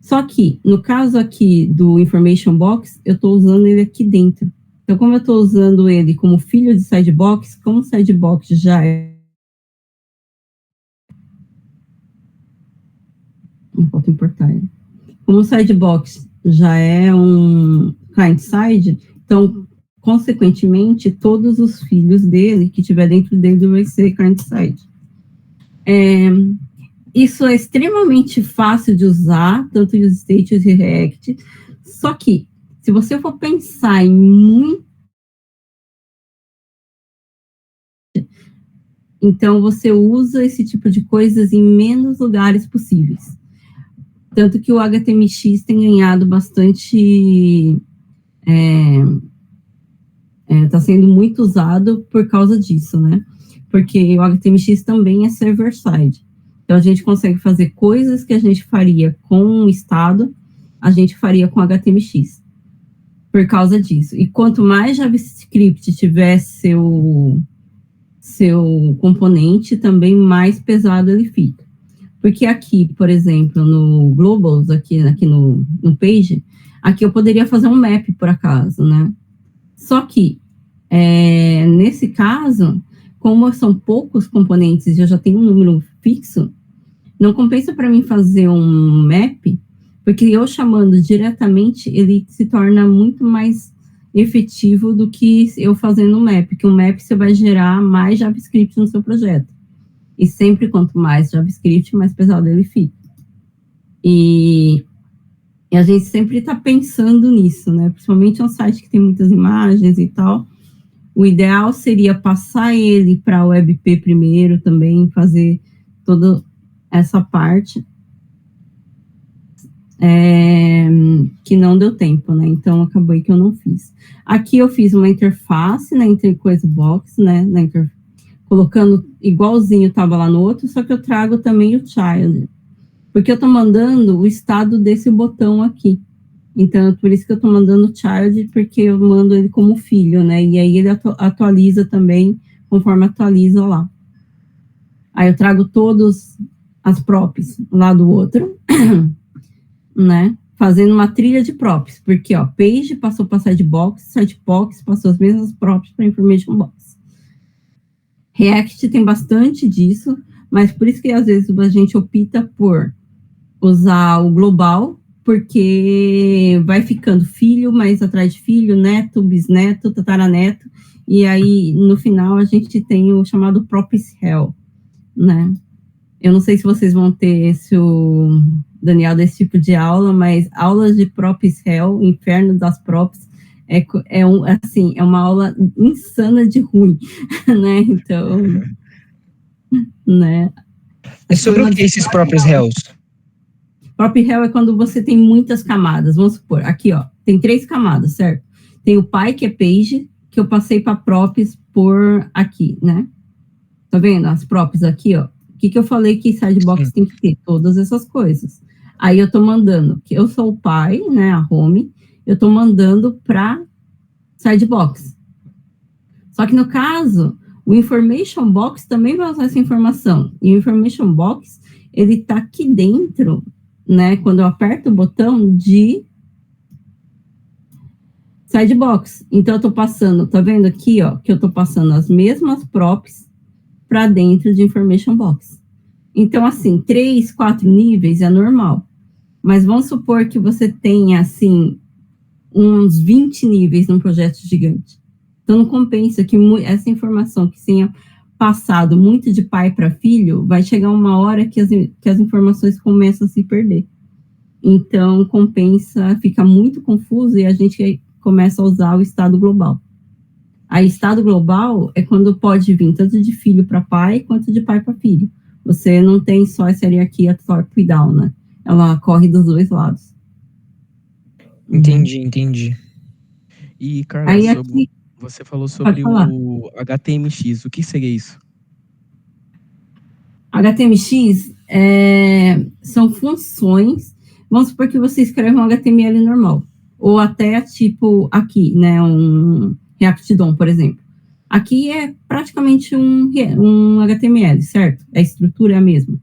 Só que, no caso aqui do information box, eu estou usando ele aqui dentro. Então, como eu estou usando ele como filho de sidebox, como o sidebox já é... Não pode importar ele. Como o sidebox já é um client-side, então, consequentemente, todos os filhos dele, que tiver dentro dele, vai ser client-side. Isso é extremamente fácil de usar, tanto o use-state e o React, só que, se você for pensar em muito... Então, você usa esse tipo de coisas em menos lugares possíveis. Tanto que o HTMX tem ganhado bastante... Está sendo muito usado por causa disso, né? Porque o HTMX também é server-side. Então, a gente consegue fazer coisas que a gente faria com o estado, a gente faria com HTMX. Por causa disso. E quanto mais JavaScript tiver seu seu componente, também mais pesado ele fica. Porque aqui, por exemplo, no Globals, aqui no Page, aqui eu poderia fazer um map, por acaso, né? Só que, nesse caso, como são poucos componentes e eu já tenho um número fixo, não compensa para mim fazer um map, porque eu chamando diretamente, ele se torna muito mais efetivo do que eu fazendo um map, porque o map você vai gerar mais JavaScript no seu projeto. E sempre, quanto mais JavaScript, mais pesado ele fica. E a gente sempre está pensando nisso, né? Principalmente um site que tem muitas imagens e tal. O ideal seria passar ele para o WebP primeiro também, fazer toda essa parte. Que não deu tempo, né? Então, acabou que eu não fiz. Aqui eu fiz uma interface na Intercoisa Box, né? Colocando igualzinho estava lá no outro, só que eu trago também o child. Porque eu estou mandando o estado desse botão aqui. Então, por isso que eu estou mandando o child, porque eu mando ele como filho, né? E aí ele atualiza também, conforme atualiza lá. Aí eu trago todos as props lá do outro, né? Fazendo uma trilha de props, porque, ó, page passou para sitebox passou as mesmas props para information box. React tem bastante disso, mas por isso que às vezes a gente opta por usar o global, porque vai ficando filho, mais atrás de filho, neto, bisneto, tataraneto, e aí no final a gente tem o chamado props hell, né? Eu não sei se vocês vão ter Daniel, desse tipo de aula, mas aulas de props hell, inferno das props, é uma aula insana de ruim, né? Então, né? É sobre o que esses próprios hells? Prop hell é quando você tem muitas camadas. Vamos supor, aqui, ó, tem 3 camadas, certo? Tem o pai, que é page, que eu passei para props por aqui, né? Tá vendo? As props aqui, ó. O que eu falei que sidebox tem que ter? Todas essas coisas. Aí eu tô mandando, que eu sou o pai, né, a home, eu tô mandando para sidebox. Só que no caso, o information box também vai usar essa informação. E o information box, ele tá aqui dentro, né, quando eu aperto o botão de sidebox. Então eu tô passando, tá vendo aqui, ó, que eu tô passando as mesmas props para dentro de information box. Então, assim, 3, 4 níveis é normal. Mas vamos supor que você tenha, assim, uns 20 níveis num projeto gigante. Então, não compensa que essa informação que tenha passado muito de pai para filho, vai chegar uma hora que as informações começam a se perder. Então, compensa, fica muito confuso e a gente começa a usar o estado global. Aí, estado global é quando pode vir tanto de filho para pai, quanto de pai para filho. Você não tem só essa hierarquia top-down, né? Ela corre dos dois lados. Entendi. E, Carla, aí, aqui, você falou sobre o HTMX. O que seria isso? HTMX são funções. Vamos supor que você escreve um HTML normal. Ou até, tipo, aqui, né? Um React DOM, por exemplo. Aqui é praticamente um HTML, certo? A estrutura é a mesma.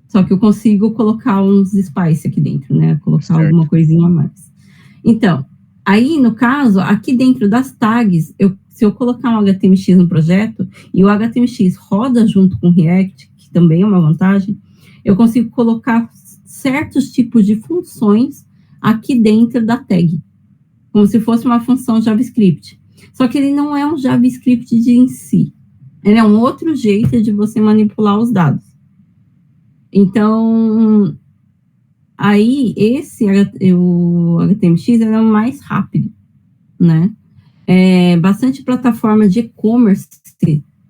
Só que eu consigo colocar uns spice aqui dentro, né? Colocar alguma coisinha a mais. Então, aí, no caso, aqui dentro das tags, se eu colocar um HTMX no projeto, e o HTMX roda junto com o React, que também é uma vantagem, eu consigo colocar certos tipos de funções aqui dentro da tag, como se fosse uma função JavaScript. Só que ele não é um JavaScript em si. Ele é um outro jeito de você manipular os dados. Então, aí, o HTMX ele é o mais rápido, né? Bastante plataforma de e-commerce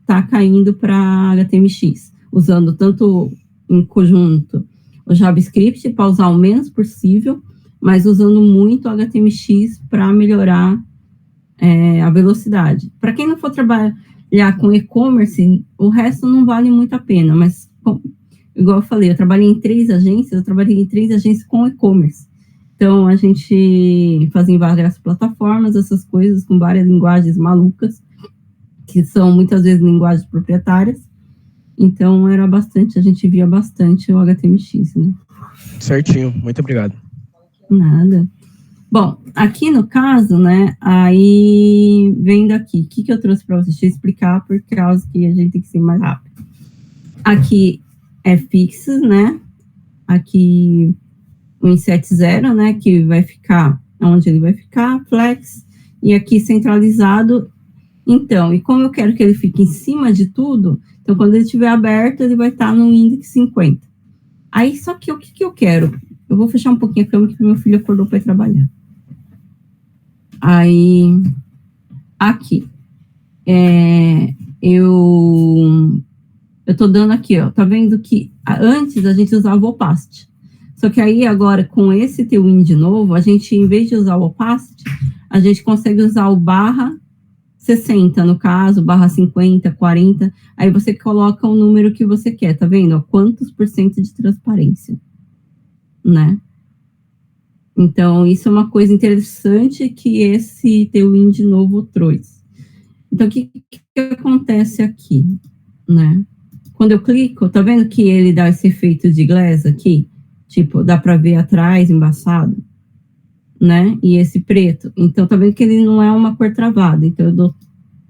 está caindo para HTMX, usando tanto em conjunto o JavaScript para usar o menos possível, mas usando muito o HTMX para melhorar a velocidade. Para quem não for trabalhar com e-commerce, o resto não vale muito a pena, mas igual eu falei, eu trabalhei em 3 agências com e-commerce. Então, a gente fazia em várias plataformas, essas coisas, com várias linguagens malucas. que são muitas vezes linguagens proprietárias. Então, a gente via bastante o HTMX, né? Certinho, muito obrigado. Nada. Bom, aqui no caso, né, aí vendo aqui, o que eu trouxe para vocês? Deixa eu explicar, por causa que a gente tem que ser mais rápido. Aqui é fixos, né? Aqui o inset 0, né, que vai ficar onde ele vai ficar, flex, e aqui centralizado. Então, e como eu quero que ele fique em cima de tudo, então quando ele estiver aberto, ele vai estar no index 50. Aí, só que o que eu quero? Eu vou fechar um pouquinho a câmera, que meu filho acordou para ir trabalhar. Aí, aqui, eu tô dando aqui, ó, tá vendo que antes a gente usava o opacity. Só que aí agora, com esse tailwind de novo, a gente, em vez de usar o opacity, a gente consegue usar o barra 60, no caso, barra 50, 40, aí você coloca o número que você quer, tá vendo? Ó, quantos por cento de transparência, né? Então, isso é uma coisa interessante que esse tailwind novo trouxe. Então, o que acontece aqui, né? Quando eu clico, tá vendo que ele dá esse efeito de glass aqui? Tipo, dá para ver atrás, embaçado, né? E esse preto. Então, tá vendo que ele não é uma cor travada. Então, eu dou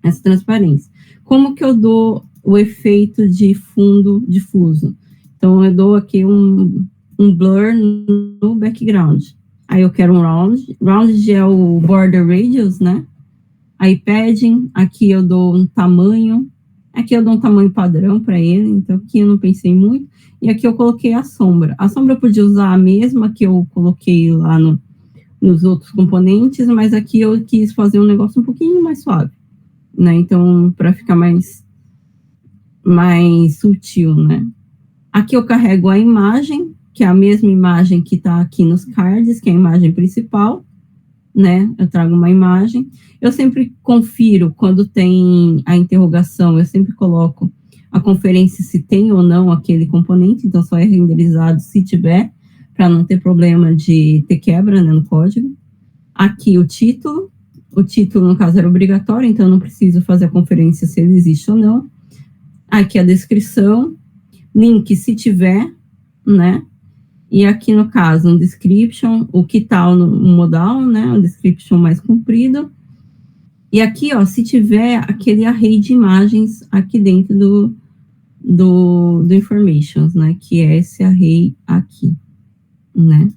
essa transparência. Como que eu dou o efeito de fundo difuso? Então, eu dou aqui um blur no background. Aí eu quero um round. Round é o border radius, né? Aí padding, aqui eu dou um tamanho. Aqui eu dou um tamanho padrão para ele, então aqui eu não pensei muito. E aqui eu coloquei a sombra. A sombra eu podia usar a mesma que eu coloquei lá nos outros componentes, mas aqui eu quis fazer um negócio um pouquinho mais suave, né? Então, para ficar mais sutil, né? Aqui eu carrego a imagem, que é a mesma imagem que está aqui nos cards, que é a imagem principal, né? Eu trago uma imagem. Eu sempre confiro quando tem a interrogação, eu sempre coloco a conferência se tem ou não aquele componente, então só é renderizado se tiver, para não ter problema de ter quebra, né, no código. Aqui o título no caso era obrigatório, então eu não preciso fazer a conferência se ele existe ou não. Aqui a descrição, link se tiver, né? E aqui, no caso, um description, o que tal no modal, né? Um description mais comprido. E aqui, ó, se tiver aquele array de imagens aqui dentro do informations, né? Que é esse array aqui, né?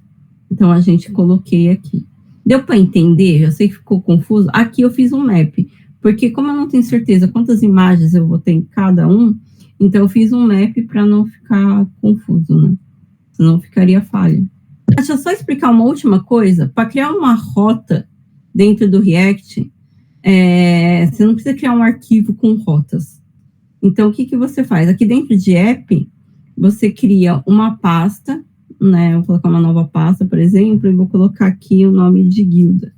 Então, a gente coloquei aqui. Deu para entender? Eu sei que ficou confuso. Aqui eu fiz um map, porque como eu não tenho certeza quantas imagens eu vou ter em cada um, então eu fiz um map para não ficar confuso, né? Senão ficaria falha. Deixa eu só explicar uma última coisa. Para criar uma rota dentro do React, você não precisa criar um arquivo com rotas. Então, o que você faz? Aqui dentro de app, você cria uma pasta, né? Eu vou colocar uma nova pasta, por exemplo, e vou colocar aqui o nome de guilda,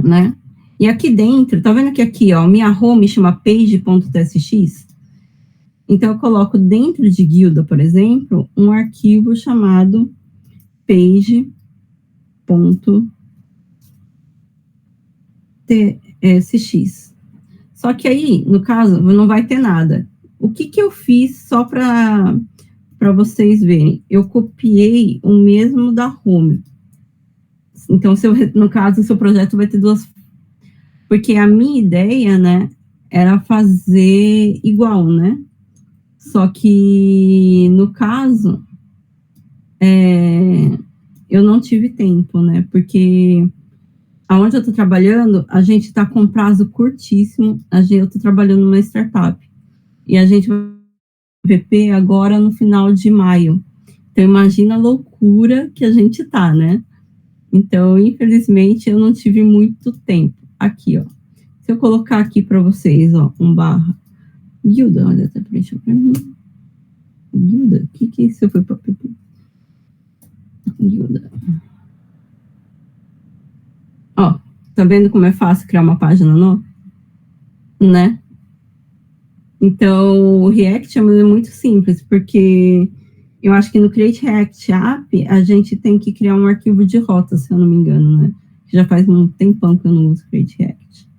né? E aqui dentro, tá vendo que aqui, ó, minha home chama page.tsx? Então, eu coloco dentro de guilda, por exemplo, um arquivo chamado page.tsx. Só que aí, no caso, não vai ter nada. O que eu fiz só para vocês verem? Eu copiei o mesmo da home. Então, no caso, o seu projeto vai ter duas... Porque a minha ideia, né, era fazer igual, né? Só que, no caso, eu não tive tempo, né? Porque aonde eu estou trabalhando, a gente está com prazo curtíssimo. Eu estou trabalhando numa startup. E a gente vai VP agora no final de maio. Então, imagina a loucura que a gente tá, né? Então, infelizmente, eu não tive muito tempo. Aqui, ó. Se eu colocar aqui para vocês, ó, um barra guilda, olha, até preencheu para mim. Guilda? O que é isso? Eu fui para PP. Guilda. Ó, tá vendo como é fácil criar uma página nova? Né? Então, o React é muito simples, porque eu acho que no Create React App, a gente tem que criar um arquivo de rota, se eu não me engano, né? Já faz um tempão que eu não uso Create React.